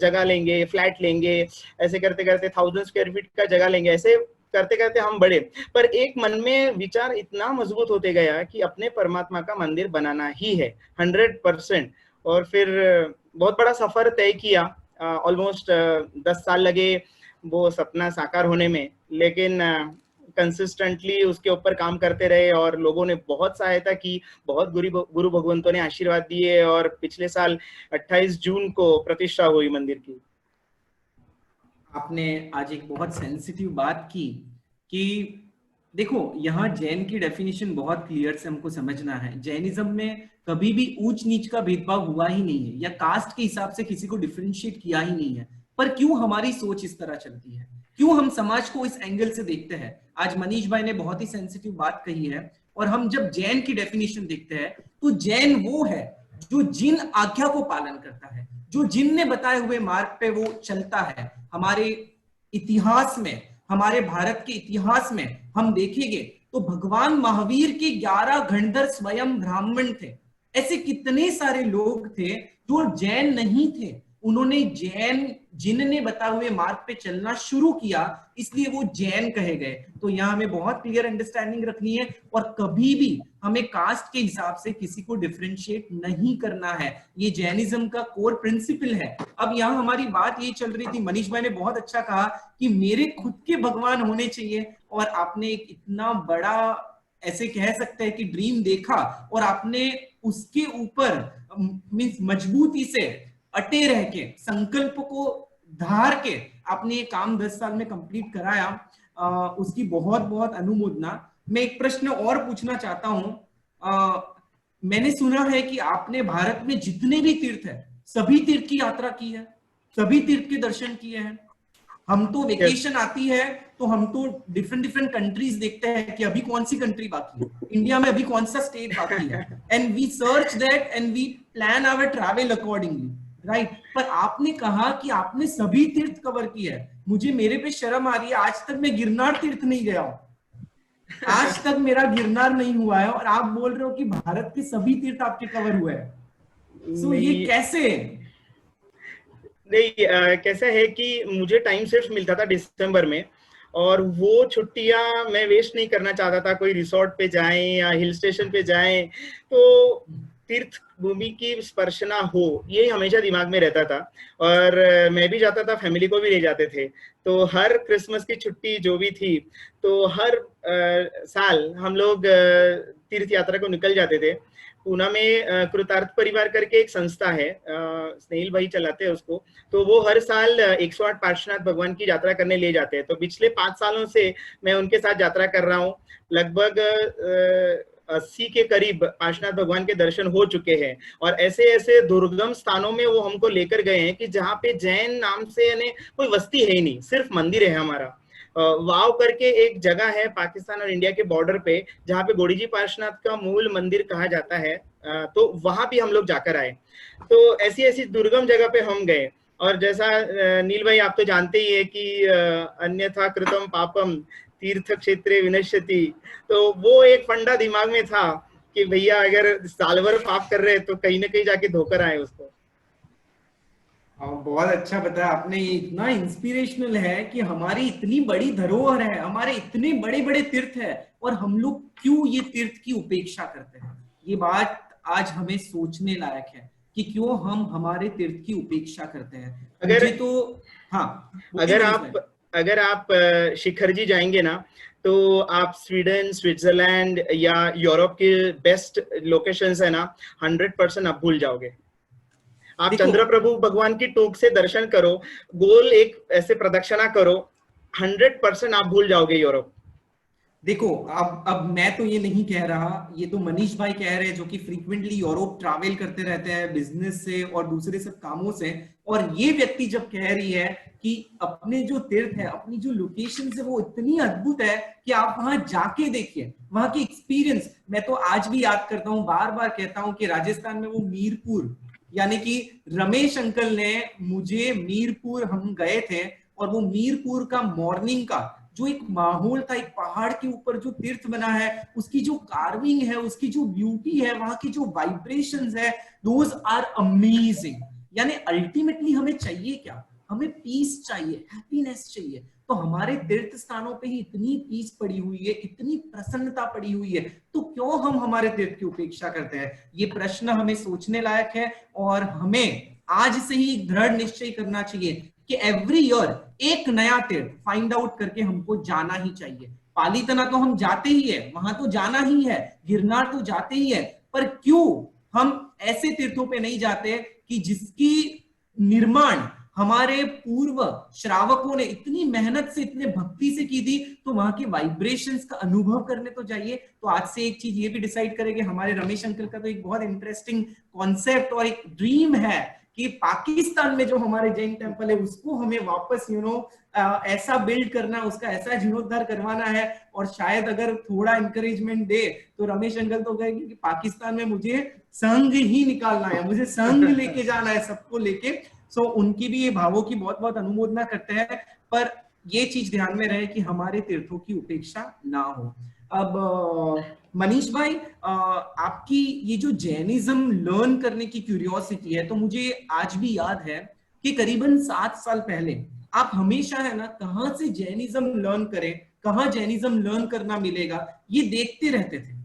जगह लेंगे, फ्लैट लेंगे, ऐसे करते करते 1000 स्क्वायर फीट का जगह लेंगे, ऐसे करते करते हम बढ़े। पर एक मन में विचार इतना मजबूत होते गया कि अपने परमात्मा का मंदिर बनाना ही है 100%। और फिर बहुत बड़ा सफर तय किया, ऑलमोस्ट 10 साल लगे वो सपना साकार होने में, लेकिन कंसिस्टेंटली उसके ऊपर काम करते रहे और लोगों ने बहुत सहायता की, बहुत गुरु भगवंतों ने आशीर्वाद दिए, और पिछले साल 28 जून को प्रतिष्ठा हुई मंदिर की। आपने आज एक बहुत सेंसिटिव बात की कि देखो यहाँ जैन की डेफिनेशन बहुत क्लियर से हमको समझना है। जैनिज्म में कभी भी ऊंच नीच का भेदभाव हुआ ही नहीं है, या कास्ट के हिसाब से किसी को डिफरेंशिएट किया ही नहीं है। पर क्यों हमारी सोच इस तरह चलती है, क्यों हम समाज को इस एंगल से देखते हैं? आज मनीष भाई ने बहुत ही सेंसिटिव बात कही है। और हम जब जैन की डेफिनेशन देखते हैं तो जैन वो है जो जिन आज्ञा को पालन करता है, जो जिन ने बताए हुए मार्ग पे वो चलता है। हमारे इतिहास में, हमारे भारत के इतिहास में हम देखेंगे तो भगवान महावीर के 11 गणधर स्वयं ब्राह्मण थे। ऐसे कितने सारे लोग थे जो जैन नहीं थे, उन्होंने जैन जिनने बताए हुए मार्ग पे चलना शुरू किया, इसलिए वो जैन कहे गए। तो यहाँ हमें बहुत क्लियर अंडरस्टैंडिंग रखनी है और कभी भी हमें कास्ट के हिसाब से किसी को डिफरेंशिएट नहीं करना है। ये जैनिज्म का कोर प्रिंसिपल है। अब यहाँ हमारी बात ये चल रही थी, मनीष भाई ने बहुत अच्छा कहा कि मेरे खुद के भगवान होने चाहिए, और आपने एक इतना बड़ा ऐसे कह सकते हैं कि ड्रीम देखा और आपने उसके ऊपर मींस मजबूती से अटे रह के संकल्प को धार के आपने ये काम 10 साल में कंप्लीट कराया, उसकी बहुत बहुत अनुमोदना। मैं एक प्रश्न और पूछना चाहता हूं। मैंने सुना है कि आपने भारत में जितने भी तीर्थ है सभी तीर्थ की यात्रा की है, सभी तीर्थ के दर्शन किए हैं। हम तो वेकेशन आती है तो हम तो डिफरेंट कंट्रीज देखते हैं कि अभी कौन सी कंट्री बाकी है, इंडिया में अभी कौन सा स्टेट बाकी है, and we search that and we plan our travel accordingly, right. पर आपने कहा कि आपने सभी तीर्थ कवर किया है। मुझे मेरे पे शर्म आ रही है, आज तक मैं गिरनार तीर्थ नहीं गया हूं, आज तक मेरा गिरनार नहीं हुआ है, और आप बोल रहे हो कि भारत के सभी तीर्थ आपके कवर हुए हैं। सो ये कैसे? नहीं, कैसा है कि मुझे टाइम सिर्फ मिलता था दिसंबर में, और वो छुट्टियां मैं वेस्ट नहीं करना चाहता था। कोई रिसोर्ट पे जाएं या हिल स्टेशन पे जाएं तो तीर्थ भूमि की स्पर्शना हो, ये हमेशा दिमाग में रहता था। और मैं भी जाता था, फैमिली को भी ले जाते थे। तो हर क्रिसमस की छुट्टी जो भी थी, तो हर साल हम लोग तीर्थ यात्रा को निकल जाते थे। पूना में कृतार्थ परिवार करके एक संस्था है, स्नेहिल भाई चलाते हैं उसको। तो वो हर साल 108 पार्श्वनाथ भगवान की यात्रा करने ले जाते हैं। तो पिछले 5 सालों से मैं उनके साथ यात्रा कर रहा हूँ। लगभग 80 के करीब पार्श्वनाथ भगवान के दर्शन हो चुके हैं। और ऐसे ऐसे दुर्गम स्थानों में वो हमको लेकर गए हैं कि जहाँ पे जैन नाम से यानी कोई बस्ती है ही नहीं, सिर्फ मंदिर है हमारा। वाव करके एक जगह है पाकिस्तान और इंडिया के बॉर्डर पे, जहाँ पे गोड़ी जी पार्श्वनाथ का मूल मंदिर कहा जाता है। तो वहां भी हम लोग जाकर आए। तो ऐसी ऐसी दुर्गम जगह पे हम गए। और जैसा नील भाई आप तो जानते ही है कि अन्यथा कृतम पापम तीर्थ क्षेत्रे विनश्यति। तो वो एक फंडा दिमाग में था कि भैया अगर साल भर पाप कर रहे तो कहीं ना कहीं जाके धोकर आए उसको। बहुत अच्छा बताया आपने। ये इतना इंस्पिरेशनल है कि हमारी इतनी बड़ी धरोहर है, हमारे इतने बड़े बड़े तीर्थ है, और हम लोग क्यों ये तीर्थ की उपेक्षा करते हैं। ये बात आज हमें सोचने लायक है कि क्यों हम हमारे तीर्थ की उपेक्षा करते हैं। अगर तो हाँ, अगर आप शिखर जी जाएंगे ना, तो आप स्वीडन, स्विट्जरलैंड या यूरोप के बेस्ट लोकेशंस है ना, 100% आप भूल जाओगे। आप चंद्र प्रभु भगवान की टोक से दर्शन करो, गोल एक ऐसे प्रदक्षिणा करो, 100% आप भूल जाओगे यूरोप। देखो, अब मैं तो ये नहीं कह रहा, ये तो मनीष भाई कह रहे हैं जो कि फ्रीक्वेंटली यूरोप ट्रैवल करते रहते हैं बिजनेस से और दूसरे सब कामों से। और ये व्यक्ति जब कह रही है कि अपने जो तीर्थ है, अपनी जो लोकेशन है वो इतनी अद्भुत है कि आप वहां जाके देखिए, वहां की एक्सपीरियंस। मैं तो आज भी याद करता हूँ, बार बार कहता हूँ कि राजस्थान में वो मीरपुर, यानी कि रमेश अंकल ने मुझे मीरपुर, हम गए थे, और वो मीरपुर का मॉर्निंग का जो एक माहौल था, एक पहाड़ के ऊपर जो तीर्थ बना है, उसकी जो कार्विंग है, उसकी जो ब्यूटी है, वहां की जो वाइब्रेशंस है, दोज आर अमेजिंग। यानी अल्टीमेटली हमें चाहिए क्या? हमें पीस चाहिए, हैप्पीनेस चाहिए। तो हमारे तीर्थ स्थानों पे ही इतनी पीस पड़ी हुई है, इतनी प्रसन्नता पड़ी हुई है, तो क्यों हम हमारे तीर्थ की उपेक्षा करते हैं? ये प्रश्न हमें सोचने लायक है, और हमें आज से ही दृढ़ निश्चय करना चाहिए कि एवरी ईयर एक नया तीर्थ फाइंड आउट करके हमको जाना ही चाहिए। पालीतना तो हम जाते ही है, वहां तो जाना ही है, गिरनार तो जाते ही है, पर क्यों हम ऐसे तीर्थों पे नहीं जाते कि जिसकी निर्माण हमारे पूर्व श्रावकों ने इतनी मेहनत से, इतने भक्ति से की थी, तो वहां के वाइब्रेशंस का अनुभव करने तो जाइए। तो आज से एक चीज ये भी डिसाइड करेंगे, हमारे रमेश अंकल का तो एक बहुत इंटरेस्टिंग कॉन्सेप्ट और एक ड्रीम है कि पाकिस्तान में जो हमारे जैन टेम्पल है उसको हमें वापस ऐसा बिल्ड करना, उसका ऐसा जीर्णोद्धार करवाना है। और शायद अगर थोड़ा इंकरेजमेंट दे तो रमेश अंकल तो कहेंगे कि पाकिस्तान में मुझे संघ ही निकालना है, मुझे संघ लेके जाना है, सबको लेके। सो उनकी भी ये भावों की बहुत बहुत अनुमोदना करते हैं। पर ये चीज ध्यान में रहे कि हमारे तीर्थों की उपेक्षा ना हो। अब मनीष भाई, आपकी ये जो जैनिज्म लर्न करने की क्यूरियोसिटी है, तो मुझे आज भी याद है कि करीबन 7 साल पहले आप हमेशा है ना कहाँ से जैनिज्म लर्न करें, कहाँ जैनिज्म लर्न करना मिलेगा, ये देखते रहते थे।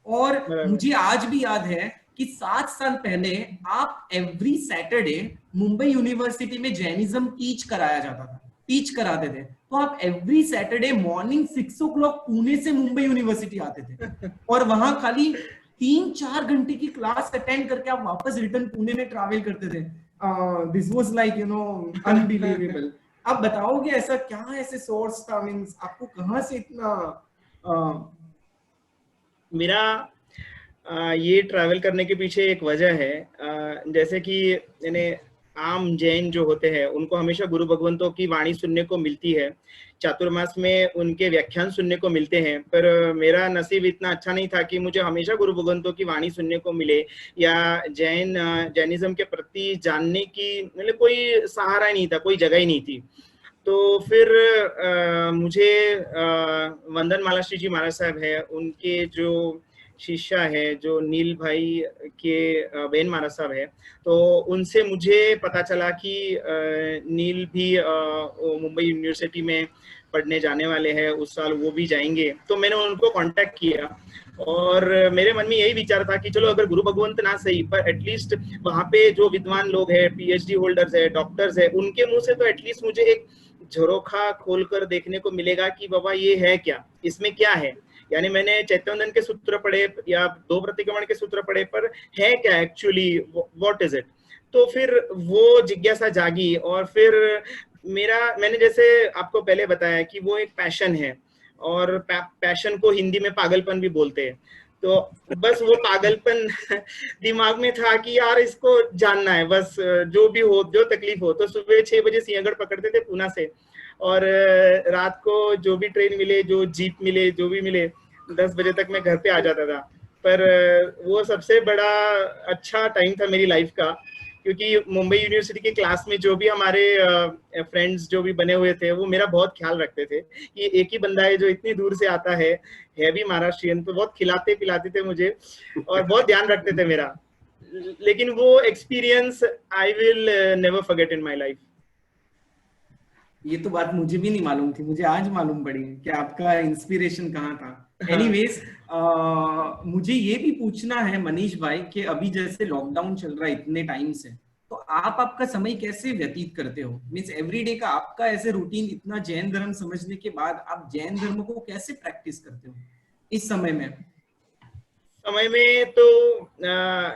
और मुझे आज भी याद है कि 7 साल पहले आप एवरी सैटरडे मुंबई यूनिवर्सिटी में जैनिज्म टीच कराया जाता था, टीच कराते थे। तो आप every Saturday morning 6 o'clock Pune से मुंबई यूनिवर्सिटी आते थे और वहां खाली 3-4 घंटे की क्लास अटेंड करके आप वापस रिटर्न पुणे में ट्रैवल करते थे। This was like unbelievable. आप बताओगे ऐसा क्या ऐसे सोर्स था, मींस आपको कहां से इतना मेरा ये ट्रैवल करने के पीछे एक वजह है। जैसे कि यानी आम जैन जो होते हैं उनको हमेशा गुरु भगवंतों की वाणी सुनने को मिलती है, चातुर्मास में उनके व्याख्यान सुनने को मिलते हैं, पर मेरा नसीब इतना अच्छा नहीं था कि मुझे हमेशा गुरु भगवंतों की वाणी सुनने को मिले या जैनिज्म के प्रति जानने की मतलब कोई सहारा ही नहीं था, कोई जगह ही नहीं थी। तो फिर मुझे वंदन मालाश्री जी महाराज साहब है, उनके जो शिष्य है जो नील भाई के बेन महाराज साहब है, तो उनसे मुझे पता चला कि नील भी मुंबई यूनिवर्सिटी में पढ़ने जाने वाले हैं, उस साल वो भी जाएंगे। तो मैंने उनको कांटेक्ट किया और मेरे मन में यही विचार था कि चलो अगर गुरु भगवंत ना सही पर एटलीस्ट वहां पे जो विद्वान लोग हैं, पीएचडी होल्डर्स है, डॉक्टर्स है, उनके मुंह से तो एटलीस्ट मुझे एक झरोखा खोलकर देखने को मिलेगा कि बाबा ये है क्या, इसमें क्या है। यानी मैंने चैतन्यवंदन के सूत्र पढ़े या 2 प्रतिक्रमण के सूत्र पढ़े, पर है क्या एक्चुअली, व्हाट इज इट। तो फिर वो जिज्ञासा जागी और फिर मैंने जैसे आपको पहले बताया कि वो एक पैशन है और पैशन को हिंदी में पागलपन भी बोलते हैं। तो बस वो पागलपन दिमाग में था कि यार इसको जानना है, बस जो भी हो, जो तकलीफ हो। तो सुबह 6 बजे सिंहगढ़ पकड़ते थे पूना से और रात को जो भी ट्रेन मिले, जो जीप मिले, जो भी मिले, 10 बजे तक मैं घर पे आ जाता था। पर वो सबसे बड़ा अच्छा टाइम था मेरी लाइफ का, क्योंकि मुंबई यूनिवर्सिटी के क्लास में जो भी हमारे फ्रेंड्स जो भी बने हुए थे वो मेरा बहुत ख्याल रखते थे कि एक ही बंदा है जो इतनी दूर से आता है भी महाराष्ट्रियन, तो बहुत खिलाते पिलाते थे मुझे और बहुत ध्यान रखते थे मेरा। लेकिन वो experience I will never forget in my life. ये तो बात मुझे भी नहीं मालूम थी, मुझे आज मालूम पड़ी कि आपका इंस्पिरेशन कहाँ था। एनीवेज, मुझे ये भी पूछना है मनीष भाई कि अभी जैसे लॉकडाउन चल रहा है इतने टाइम से, तो आप आपका समय कैसे व्यतीत करते हो, मीन्स एवरीडे का आपका ऐसे रूटीन, इतना जैन धर्म समझने के बाद आप जैन धर्म को कैसे प्रैक्टिस करते हो इस समय में? समय में तो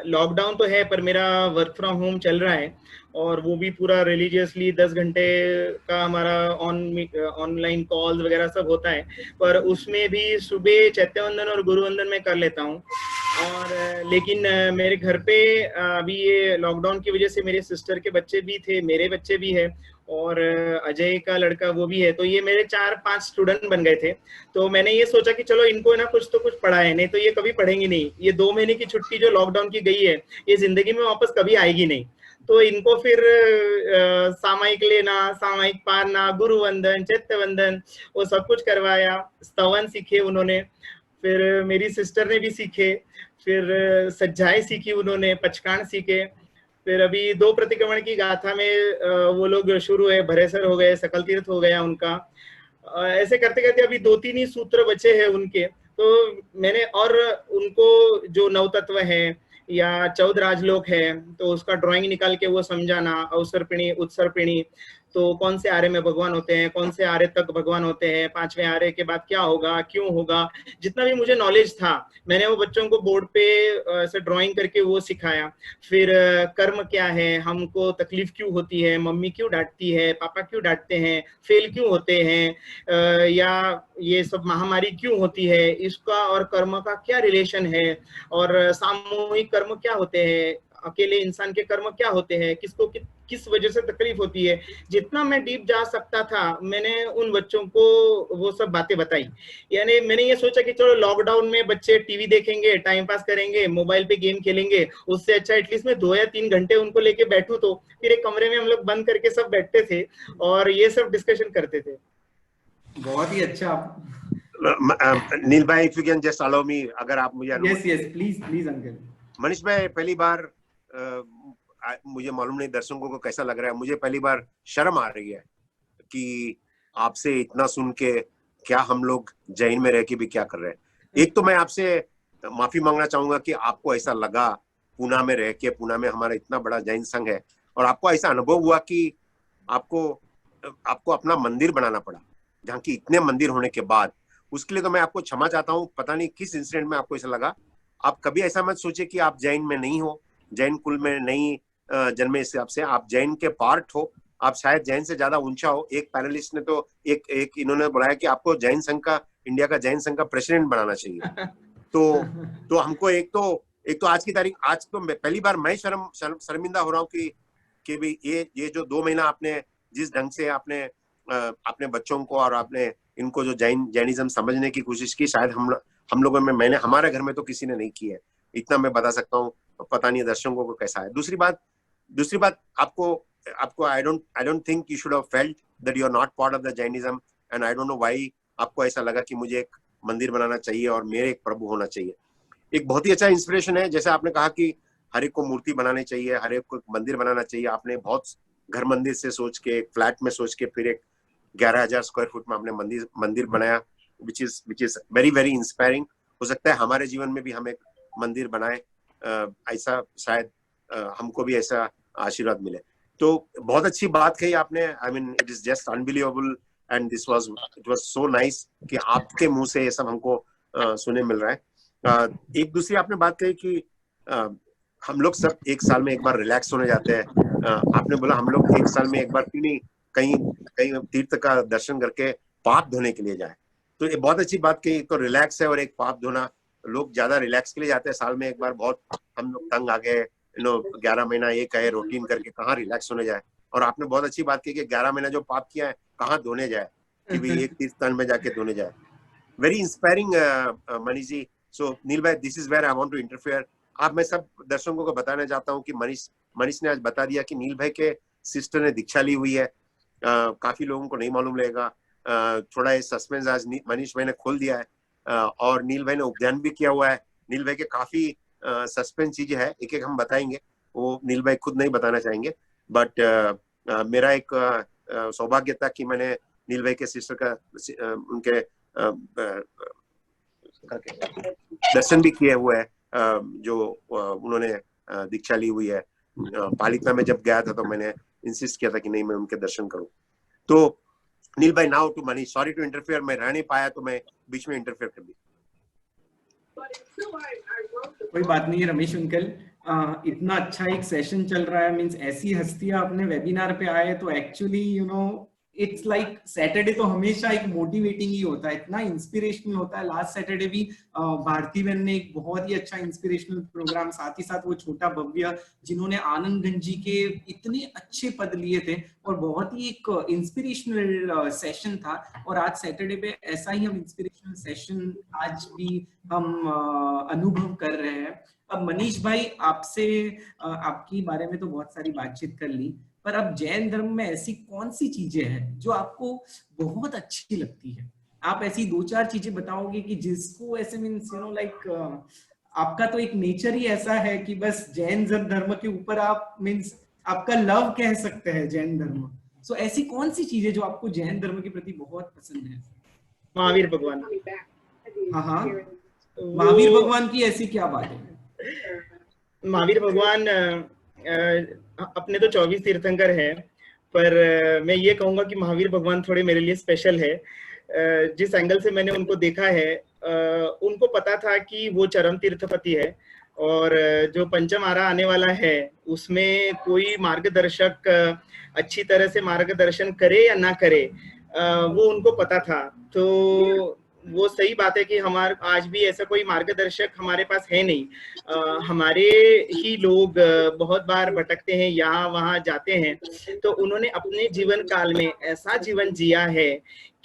लॉकडाउन तो है पर मेरा वर्क फ्रॉम होम चल रहा है और वो भी पूरा रिलीजियसली 10 घंटे का हमारा ऑनलाइन कॉल्स वगैरह सब होता है, पर उसमें भी सुबह चैत्यवंदन और गुरुवंदन में कर लेता हूँ। और लेकिन मेरे घर पे अभी ये लॉकडाउन की वजह से मेरे सिस्टर के बच्चे भी थे, मेरे बच्चे भी है और अजय का लड़का वो भी है, तो ये मेरे 4-5 स्टूडेंट बन गए थे। तो मैंने ये सोचा कि चलो इनको ना कुछ तो कुछ पढ़ाए, नहीं तो ये कभी पढ़ेंगे नहीं। ये 2 महीने की छुट्टी जो लॉकडाउन की गई है ये जिंदगी में वापस कभी आएगी नहीं। तो इनको फिर सामायिक लेना, सामायिक पारना, गुरुवंदन, चैत्यवंदन, वो सब कुछ करवाया। स्तवन सीखे उन्होंने, फिर मेरी सिस्टर ने भी सीखे, फिर सज्जाएं सीखी उन्होंने, पचकान सीखे, फिर अभी 2 प्रतिक्रमण की गाथा में वो लोग शुरू है, भरेसर हो गए, सकल तीर्थ हो गया उनका। ऐसे करते करते अभी 2-3 ही सूत्र बचे हैं उनके। तो मैंने और उनको जो नवतत्व है या 14 राजलोक है तो उसका ड्राइंग निकाल के वो समझाना, अवसर्पिणी, उत्सर्पिणी, तो कौन से आर्य में भगवान होते हैं, कौन से आर्य तक भगवान होते हैं, 5वें आर्य के बाद क्या होगा, क्यों होगा, जितना भी मुझे नॉलेज था मैंने वो बच्चों को बोर्ड पे ऐसे ड्राइंग करके वो सिखाया। फिर कर्म क्या है, हमको तकलीफ क्यों होती है, मम्मी क्यों डांटती है, पापा क्यों डांटते हैं, फेल क्यों होते हैं, या ये सब महामारी क्यों होती है, इसका और कर्म का क्या रिलेशन है, और सामूहिक कर्म क्या होते हैं, अकेले इंसान के कर्म क्या होते हैं, किसको किस वजह से तकलीफ होती है। जितना मैं डीप जा सकता था मैंने उन बच्चों को वो सब बातें बताई। यानी मैंने ये सोचा कि चलो लॉकडाउन में बच्चे टीवी देखेंगे, टाइम पास करेंगे, मोबाइल पे गेम खेलेंगे, उससे अच्छा एटलीस्ट मैं 2 या 3 घंटे उनको लेके बैठूं। तो फिर एक कमरे में हम लोग बंद करके सब बैठते थे और ये सब डिस्कशन करते थे। बहुत ही अच्छा। नील भाई, if you can just allow me, अगर आप मुझे yes yes, please please uncle. Manish भाई, पहली बार मुझे मालूम नहीं दर्शकों को कैसा लग रहा है, मुझे पहली बार शर्म आ रही है कि आपसे इतना सुन के क्या हम लोग जैन में रह के भी क्या कर रहे हैं। एक तो मैं आपसे माफी मांगना चाहूंगा कि आपको ऐसा लगा पूना में रह के, पूना में हमारा इतना बड़ा जैन संघ है, और आपको ऐसा अनुभव हुआ कि आपको आपको अपना मंदिर बनाना पड़ा, जहाँ की इतने मंदिर होने के बाद। उसके लिए तो मैं आपको क्षमा चाहता हूँ, पता नहीं किस इंसिडेंट में आपको ऐसा लगा। आप कभी ऐसा मत सोचे कि आप जैन में नहीं हो, जैन कुल में नहीं जन्मे हिसाब से आप जैन के पार्ट हो, आप शायद जैन से ज्यादा ऊंचा हो। एक पैनलिस्ट ने तो एक इन्होंने बुलाया कि आपको जैन संघ का, इंडिया का जैन संघ का प्रेसिडेंट बनाना चाहिए। तो हमको एक तो आज की तारीख, आज तो पहली बार मैं शर्मिंदा हो रहा हूँ कि भाई ये जो 2 महीना आपने जिस ढंग से आपने अपने बच्चों को और आपने इनको जो जैनिज्म समझने की कोशिश की, शायद हम लोगों में, मैंने, हमारे घर में तो किसी ने नहीं की है, इतना मैं बता सकता हूँ। पता नहीं दर्शकों को कैसा है। दूसरी बात आपको I don't think you should have felt that you are not part of the Jainism, and I don't know why आपको ऐसा लगा कि मुझे एक मंदिर बनाना चाहिए और मेरे एक प्रभु होना चाहिए। एक बहुत ही अच्छा इंस्पिरेशन है, जैसे आपने कहा कि हर एक को मूर्ति बनानी चाहिए, हर एक को मंदिर बनाना चाहिए। आपने बहुत घर मंदिर से सोच के, एक फ्लैट में सोच के, फिर एक 11,000 स्क्वायर फुट में आपने मंदिर बनाया, which is very very inspiring. हो सकता है हमारे जीवन में भी हम एक मंदिर बनाए, ऐसा शायद हमको भी ऐसा आशीर्वाद मिले। तो बहुत अच्छी बात कही आपने। I mean it is just unbelievable, and it was so nice कि आपके मुंह से ये सब हमको सुने मिल रहा है। एक दूसरी आपने बात कही कि हम लोग सब एक साल में एक बार रिलैक्स होने जाते हैं। आपने बोला हम लोग एक साल में एक बार क्यों नहीं कहीं तीर्थ का दर्शन करके पाप धोने के लिए जाए। तो ये बहुत अच्छी बात कही, तो रिलैक्स है और एक पाप धोना। लोग ज्यादा रिलैक्स के लिए जाते हैं साल में एक बार, बहुत हम लोग तंग आ गए 11 महीना ये कहे रूटीन करके, कहाँ रिलैक्स होने जाए। और आपने बहुत अच्छी बात की कि 11 महीना जो पाप किया है कहाँ धोने जाए, कि भाई एक तीर्थ स्थान में जाके धोने जाए। Very inspiring Manish ji. So Neel भाई, this is where I want to interfere. आप, मैं सब दर्शकों को बताना चाहता हूँ कि मनीष ने आज बता दिया कि नील भाई के सिस्टर ने दीक्षा ली हुई है। काफी लोगों को नहीं मालूम रहेगा। थोड़ा ये सस्पेंस आज मनीष भाई ने खोल दिया है, और नील भाई ने उपध्यान भी किया हुआ है। नील भाई के काफी सस्पेंस चीजें है, एक एक हम बताएंगे, वो नील भाई खुद नहीं बताना चाहेंगे। बट मेरा एक सौभाग्य था कि मैंने नील भाई के सिस्टर का उनके दर्शन भी किए हुए है, जो उन्होंने दीक्षा ली हुई है। पालितना में जब गया था तो मैंने इंसिस्ट किया था कि नहीं, मैं उनके दर्शन करूं। तो नील भाई, now to Manish. Sorry to interfere, मैं रह नहीं पाया तो मैं बीच में इंटरफेयर कर दी। कोई बात नहीं है रमेश अंकल, इतना अच्छा एक सेशन चल रहा है, मींस ऐसी हस्तियां अपने वेबिनार पे आए तो actually you know it's like Saturday तो हमेशा एक मोटिवेटिंग ही होता है, इतना इंस्पिरेशनल होता है। लास्ट सैटरडे भी भारती बहन ने एक बहुत ही अच्छा इंस्पिरेशनल प्रोग्राम, साथ ही साथ वो छोटा भव्य जिन्होंने आनंदगंज जी के इतने अच्छे पद लिए थे, और बहुत ही एक इंस्पिरेशनल सेशन था। और आज सैटरडे पे ऐसा ही हम इंस्पिरेशनल सेशन आज भी हम अनुभव कर रहे हैं। अब मनीष भाई, आपसे आपकी बारे में तो बहुत सारी बातचीत कर ली, पर अब जैन धर्म में ऐसी कौन सी चीजें हैं जो आपको बहुत अच्छी लगती है? आप ऐसी 2-4 चीजें बताओगे कि जिसको ऐसे मीन्स यू नो लाइक आपका तो एक नेचर ही ऐसा है कि बस जैन धर्म के ऊपर आप मीन्स आपका लव कह सकते हैं जैन धर्म। सो ऐसी कौन सी चीजें जो आपको जैन धर्म के प्रति बहुत पसंद है? महावीर भगवान। हाँ, महावीर भगवान की ऐसी क्या बात है? महावीर भगवान अपने तो 24 तीर्थंकर हैं, पर मैं ये कहूंगा कि महावीर भगवान थोड़े मेरे लिए स्पेशल है। जिस एंगल से मैंने उनको देखा है, उनको पता था कि वो चरम तीर्थपति है, और जो पंचम आरा आने वाला है उसमें कोई मार्गदर्शक अच्छी तरह से मार्गदर्शन करे या ना करे, वो उनको पता था। तो वो सही बात है कि हमारे आज भी ऐसा कोई मार्गदर्शक हमारे पास है नहीं। हमारे ही लोग बहुत बार भटकते हैं, यहाँ वहाँ जाते हैं, तो उन्होंने अपने जीवन काल में ऐसा जीवन जिया है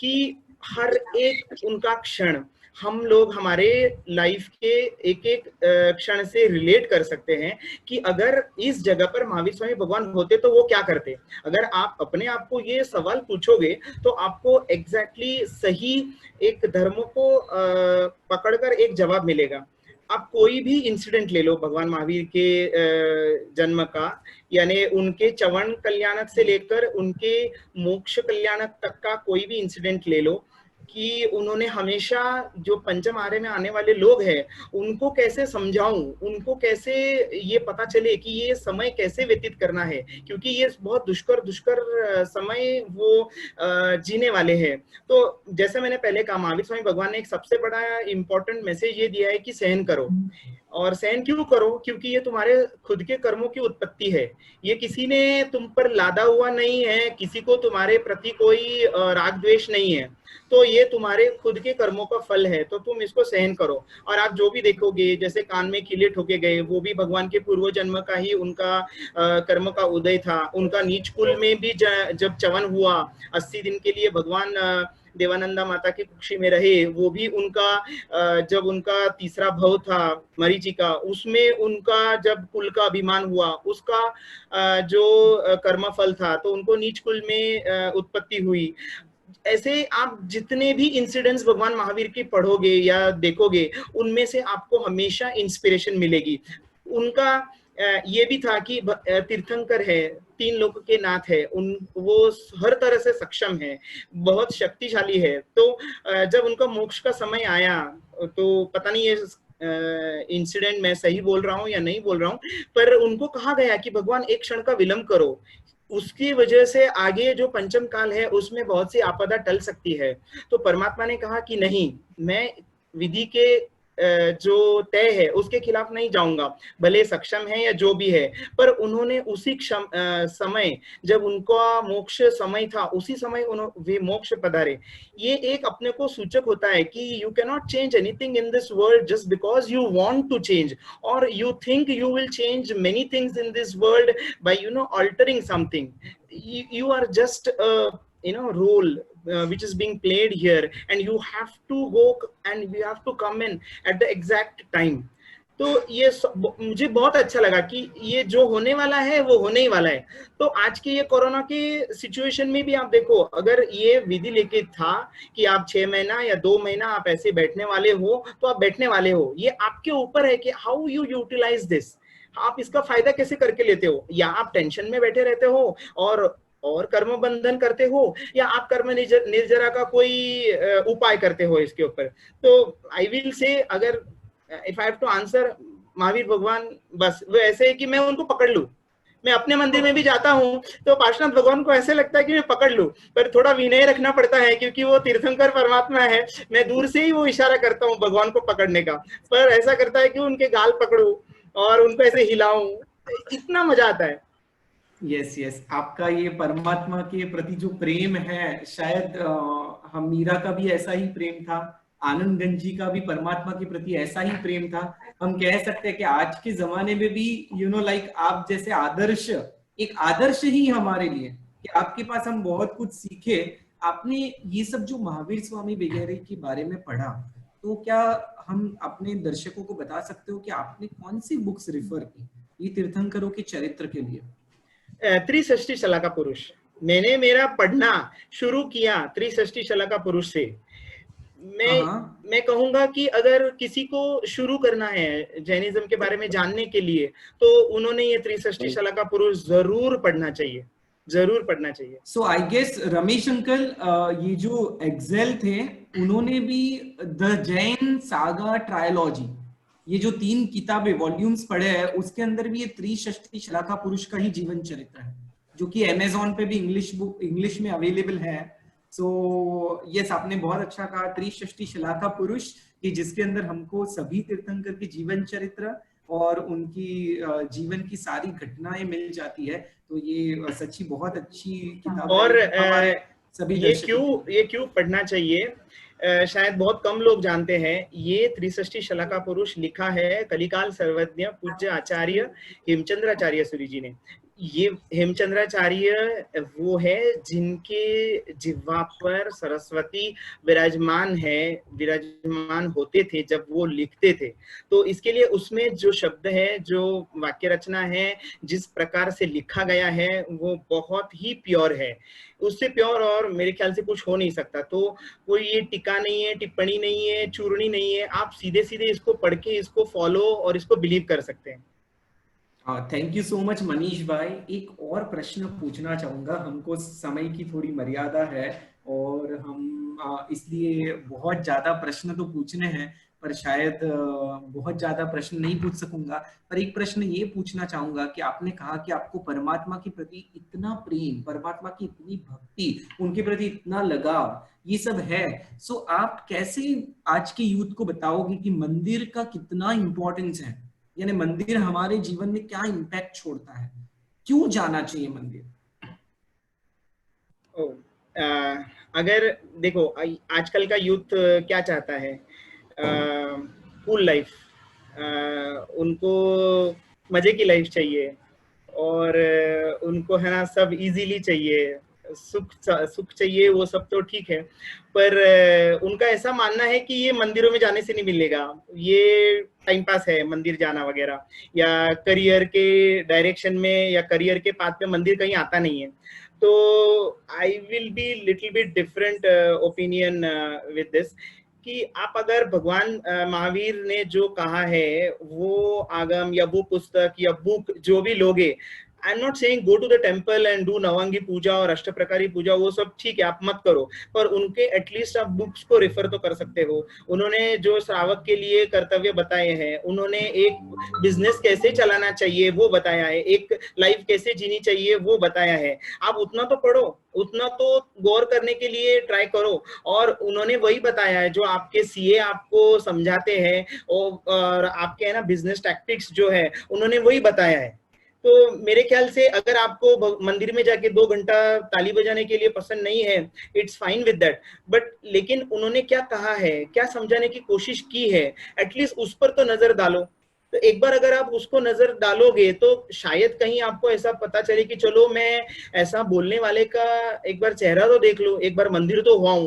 कि हर एक उनका क्षण, हम लोग हमारे लाइफ के एक एक क्षण से रिलेट कर सकते हैं कि अगर इस जगह पर महावीर स्वामी भगवान होते तो वो क्या करते। अगर आप अपने आप को ये सवाल पूछोगे तो आपको एग्जैक्टली सही एक धर्म को पकड़कर एक जवाब मिलेगा। आप कोई भी इंसिडेंट ले लो भगवान महावीर के जन्म का, यानी उनके च्यवन कल्याणक से लेकर उनके मोक्ष कल्याणक तक का कोई भी इंसिडेंट ले लो, कि उन्होंने हमेशा जो पंचम आर्य में आने वाले लोग हैं उनको कैसे समझाऊं, उनको कैसे ये पता चले कि ये समय कैसे व्यतीत करना है, क्योंकि ये बहुत दुष्कर समय वो जीने वाले हैं। तो जैसे मैंने पहले कहा, महावीर स्वामी भगवान ने एक सबसे बड़ा इंपॉर्टेंट मैसेज ये दिया है कि सहन करो। और सहन क्यों करो? क्योंकि ये तुम्हारे खुद के कर्मों की उत्पत्ति है, ये किसी ने तुम पर लादा हुआ नहीं है, किसी को तुम्हारे प्रति कोई राग द्वेष नहीं है, तो ये तुम्हारे खुद के कर्मों का फल है, तो तुम इसको सहन करो। और आप जो भी देखोगे, जैसे कान में कीले ठोके गए, वो भी भगवान के पूर्व जन्म का ही उनका कर्म का उदय था। उनका नीच कुल में भी जब च्यवन हुआ 80 दिन के लिए भगवान देवानंदा माता की कुक्षी में रहे, वो भी उनका जब उनका तीसरा भव था मरीचि का, उसमें उनका जब कुल का अभिमान हुआ, उसका जो कर्म फल था, तो उनको नीच कुल में उत्पत्ति हुई। ऐसे आप जितने भी इंसिडेंट्स भगवान महावीर की पढ़ोगे या देखोगे, उनमें से आपको हमेशा इंस्पिरेशन मिलेगी। उनका ये भी था कि तीर्थंकर है, 3 लोक के नाथ है, वो हर तरह से सक्षम है, बहुत शक्तिशाली है। तो जब उनका मोक्ष का समय आया, तो पता नहीं ये इंसिडेंट मैं सही बोल रहा हूँ या नहीं बोल रहा हूँ, पर उनको कहा गया कि भगवान एक क्षण का विलंब करो, उसकी वजह से आगे जो पंचम काल है उसमें बहुत सी आपदा टल सकती है। तो परमात्मा ने कहा कि नहीं, मैं विधि के जो तय है उसके खिलाफ नहीं जाऊंगा, भले सक्षम है या जो भी है। पर उन्होंने उसी समय जब उनका मोक्ष समय था, उसी समय वे मोक्ष पधारे। ये एक अपने को सूचक होता है कि you can not change anything in this world just because you want to change, और you think you will change many things in this world by altering something. You are just a role which is being played here, and you have to go and you have to come in at the exact time. तो ये मुझे बहुत अच्छा लगा कि ये जो होने वाला है वो होने ही वाला है। तो आज के ये कोरोना के सिचुएशन में भी आप देखो, अगर ये विधि लिखित था कि आप 6 महीना या 2 महीना आप ऐसे बैठने वाले हो, तो आप बैठने वाले हो। ये आपके ऊपर है कि हाउ यू यूटिलाइज दिस, आप इसका फायदा कैसे करके लेते हो। या आप टेंशन में बैठे रहते हो और कर्म बंधन करते हो, या आप कर्म निर्जरा का कोई उपाय करते हो इसके ऊपर। तो आई विल से, अगर if I have to answer, Mahavir भगवान बस वो ऐसे है कि मैं उनको पकड़ लूं। मैं अपने मंदिर में भी जाता हूँ तो पार्श्वनाथ भगवान को ऐसे लगता है कि मैं पकड़ लूं, पर थोड़ा विनय रखना पड़ता है क्योंकि वो तीर्थंकर परमात्मा है। मैं दूर से ही वो इशारा करता हूँ भगवान को पकड़ने का, पर ऐसा करता है कि उनके गाल पकड़ूं और उनको ऐसे हिलाऊं, इतना मजा आता है। यस, आपका ये परमात्मा के प्रति जो प्रेम है, शायद हम मीरा का भी ऐसा ही प्रेम था, आनंद गंज जी का भी परमात्मा के प्रति ऐसा ही प्रेम था। हम कह सकते हैं कि आज के जमाने में भी लाइक आप जैसे आदर्श, एक आदर्श ही हमारे लिए, कि आपके पास हम बहुत कुछ सीखे। आपने ये सब जो महावीर स्वामी वगैरह के बारे में पढ़ा, तो क्या हम अपने दर्शकों को बता सकते हो कि आपने कौन सी बुक्स रिफर की ये तीर्थंकरों के चरित्र के लिए? त्रिषष्टि शलाका पुरुष, मैंने मेरा पढ़ना शुरू किया त्रिषष्टि शलाका पुरुष से। मैं कहूंगा कि अगर किसी को शुरू करना है जैनिज्म के बारे में जानने के लिए, तो उन्होंने ये त्रिषष्टि शलाका पुरुष जरूर पढ़ना चाहिए, जरूर पढ़ना चाहिए। सो आई गेस रमेश अंकल, ये जो एक्सेल थे, उन्होंने भी द जैन सागा ट्रायलॉजी, ये जो 3 किताबें वॉल्यूम्स पढ़े हैं, उसके अंदर भी ये त्रिषष्टि शलाका पुरुष का ही जीवन चरित्र है, जो कि अमेज़न पे भी इंग्लिश में अवेलेबल है। सो यस, आपने बहुत अच्छा कहा, त्रिषष्टि शलाका पुरुष, कि जिसके अंदर हमको सभी तीर्थंकर के जीवन चरित्र और उनकी जीवन की सारी घटनाएं मिल जाती है। तो ये सच्ची बहुत अच्छी किताब है। और सभी ये क्यों पढ़ना चाहिए, शायद बहुत कम लोग जानते हैं। ये त्रिषष्टि शलाका पुरुष लिखा है कलिकाल सर्वज्ञ पूज्य आचार्य हेमचंद्राचार्य सूरी जी ने। ये हेमचंद्राचार्य वो है जिनके जिह्वा पर सरस्वती विराजमान होते थे जब वो लिखते थे। तो इसके लिए उसमें जो शब्द है, जो वाक्य रचना है, जिस प्रकार से लिखा गया है, वो बहुत ही प्योर है। उससे प्योर और मेरे ख्याल से कुछ हो नहीं सकता। तो कोई ये टीका नहीं है, टिप्पणी नहीं है, चूरणी नहीं है, आप सीधे सीधे इसको पढ़ के इसको फॉलो और इसको बिलीव कर सकते हैं। Thank you so much Manish भाई। एक और प्रश्न पूछना चाहूंगा, हमको समय की थोड़ी मर्यादा है और हम इसलिए बहुत ज्यादा प्रश्न तो पूछने हैं, पर शायद बहुत ज्यादा प्रश्न नहीं पूछ सकूंगा। पर एक प्रश्न ये पूछना चाहूंगा कि आपने कहा कि आपको परमात्मा के प्रति इतना प्रेम, परमात्मा की इतनी भक्ति, उनके प्रति इतना लगाव, ये सब है। सो आप कैसे आज के यूथ को बताओगे कि मंदिर का कितना इंपॉर्टेंस है, यानी मंदिर हमारे जीवन में क्या इम्पैक्ट छोड़ता है, क्यों जाना चाहिए मंदिर? अगर देखो आजकल का यूथ क्या चाहता है, कूल लाइफ, उनको मजे की लाइफ चाहिए और उनको है ना सब इजीली चाहिए, सुख चाहिए, वो सब तो ठीक है। पर उनका ऐसा मानना है कि ये मंदिरों में जाने से नहीं मिलेगा, ये टाइम पास है मंदिर जाना वगैरह, या करियर के डायरेक्शन में या करियर के पाथ पे मंदिर कहीं आता नहीं है। तो I will be little bit different opinion with this, कि आप अगर भगवान महावीर ने जो कहा है वो आगम या वो पुस्तक या बुक जो भी लोगे, I am not saying go to the temple and do नवंगी पूजा और अष्टप्रकारी पूजा, वो सब ठीक है, आप मत करो, पर उनके एटलीस्ट आप बुक्स को रेफर तो कर सकते हो। उन्होंने जो श्रावक के लिए कर्तव्य बताए हैं, उन्होंने एक बिजनेस कैसे चलाना चाहिए वो बताया है, एक लाइफ कैसे जीनी चाहिए वो बताया है। आप उतना तो पढ़ो, उतना तो गौर करने के लिए ट्राई करो। और उन्होंने वही बताया है जो आपके सीए आपको समझाते हैं, और आपके है ना बिजनेस टैक्टिक्स जो है उन्होंने वही बताया है। तो मेरे ख्याल से अगर आपको मंदिर में जाके 2 घंटा ताली बजाने के लिए पसंद नहीं है, it's fine with that, but लेकिन उन्होंने क्या कहा है, क्या समझाने की कोशिश की है, एटलीस्ट उस पर तो नजर डालो। तो एक बार अगर आप उसको नजर डालोगे तो शायद कहीं आपको ऐसा पता चले कि चलो मैं ऐसा बोलने वाले का एक बार चेहरा तो देख लो, एक बार मंदिर तो हुआ हूं।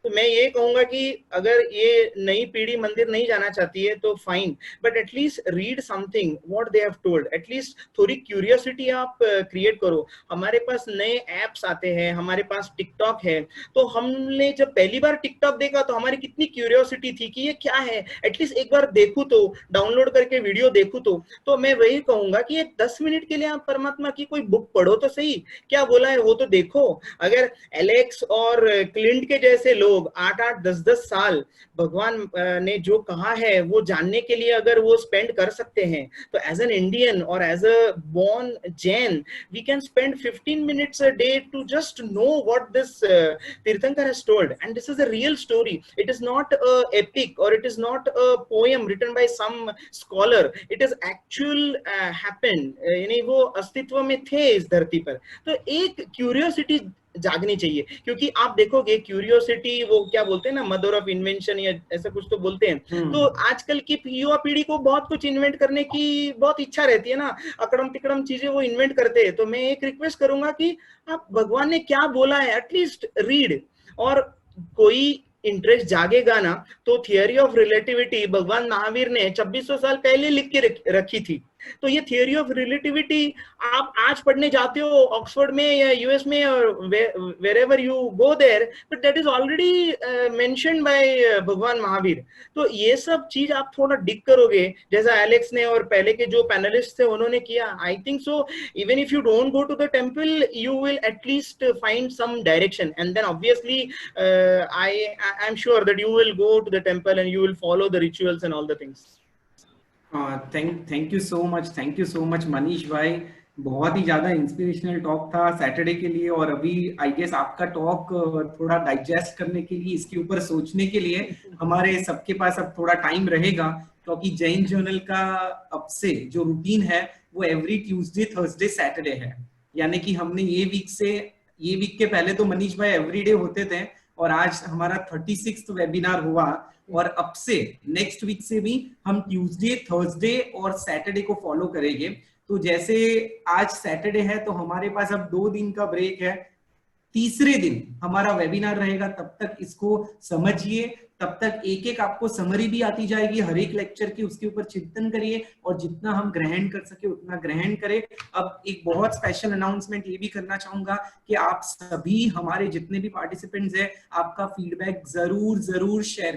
तो मैं ये कहूंगा कि अगर ये नई पीढ़ी मंदिर नहीं जाना चाहती है तो fine, but at least read something what they have told, at least थोड़ी क्यूरियोसिटी आप क्रिएट करो। हमारे पास नए एप्स आते हैं, हमारे पास टिकटॉक है, तो हमने जब पहली बार टिकटॉक देखा तो हमारी कितनी क्यूरियोसिटी थी कि ये क्या है, एटलीस्ट एक बार देखूं तो, डाउनलोड करके वीडियो देखूं तो मैं वही कहूंगा कि 10 मिनट के लिए आप परमात्मा की कोई बुक पढ़ो तो सही, क्या बोला है वो तो देखो। अगर एलेक्स और क्लिंट के जैसे लोग 8-8, 10-10 साल भगवान ने जो कहा है वो जानने के लिए अगर वो स्पेंड कर सकते हैं, तो एज एन इंडियन और as a born Jain we can spend 15 minutes a day to just know what this Tirthankar has told, and this is a real story. It is not a epic or it is not a poem written by some scholar. It is actual happened, यानी वो अस्तित्व में थे इस धरती पर। तो एक क्यूरियोसिटी जागनी चाहिए, क्योंकि आप देखोगे क्यूरियोसिटी वो क्या बोलते हैं ना, मदर ऑफ इन्वेंशन या ऐसा कुछ तो बोलते हैं। तो आजकल की युवा पीढ़ी को बहुत कुछ इन्वेंट करने की बहुत इच्छा रहती है ना, अकड़म तिकड़म चीजें वो इन्वेंट करते हैं। तो मैं एक रिक्वेस्ट करूंगा कि आप भगवान ने क्या बोला है एटलीस्ट रीड, और कोई इंटरेस्ट जागेगा ना तो थियोरी ऑफ रिलेटिविटी भगवान महावीर ने 2600 साल पहले लिख के रखी थी। तो ये थियोरी ऑफ रिलेटिविटी आप आज पढ़ने जाते हो ऑक्सफोर्ड में या यूएस में और wherever you go there, but that is already mentioned by भगवान महावीर। तो ये सब चीज आप थोड़ा डिग करोगे, जैसा एलेक्स ने और पहले के जो पैनलिस्ट थे उन्होंने किया। I think so even if you don't go to the temple you will at least find some direction, and then obviously I am sure that you will go to the temple and you will follow the rituals and all the things. Thank you so much Manish भाई। बहुत ही ज्यादा inspirational talk था Saturday के लिए, और अभी I guess आपका talk थोड़ा डाइजेस्ट करने के लिए, इसके ऊपर सोचने के लिए हमारे सबके पास अब थोड़ा टाइम रहेगा, क्योंकि जैन जर्नल का अब से जो रूटीन है वो एवरी ट्यूसडे, थर्सडे, सैटरडे है। यानी कि हमने ये वीक के पहले तो मनीष भाई एवरीडे होते थे, और आज हमारा 36वां वेबिनार हुआ, और अब से नेक्स्ट वीक से भी हम ट्यूसडे, थर्सडे और सैटरडे को फॉलो करेंगे। तो जैसे आज सैटरडे है तो हमारे पास अब 2 दिन का ब्रेक है, तीसरे दिन हमारा वेबिनार रहेगा, तब तक इसको समझिए, तब तक एक एक आपको समरी भी आती जाएगी हर एक लेक्चर की, उसके ऊपर चिंतन करिए और जितना हम ग्रहण कर सके उतना ग्रहण करें। अब एक बहुत स्पेशल अनाउंसमेंट ये भी करना चाहूंगा कि आप सभी हमारे जितने भी पार्टिसिपेंट्स हैं, आपका फीडबैक जरूर शेयर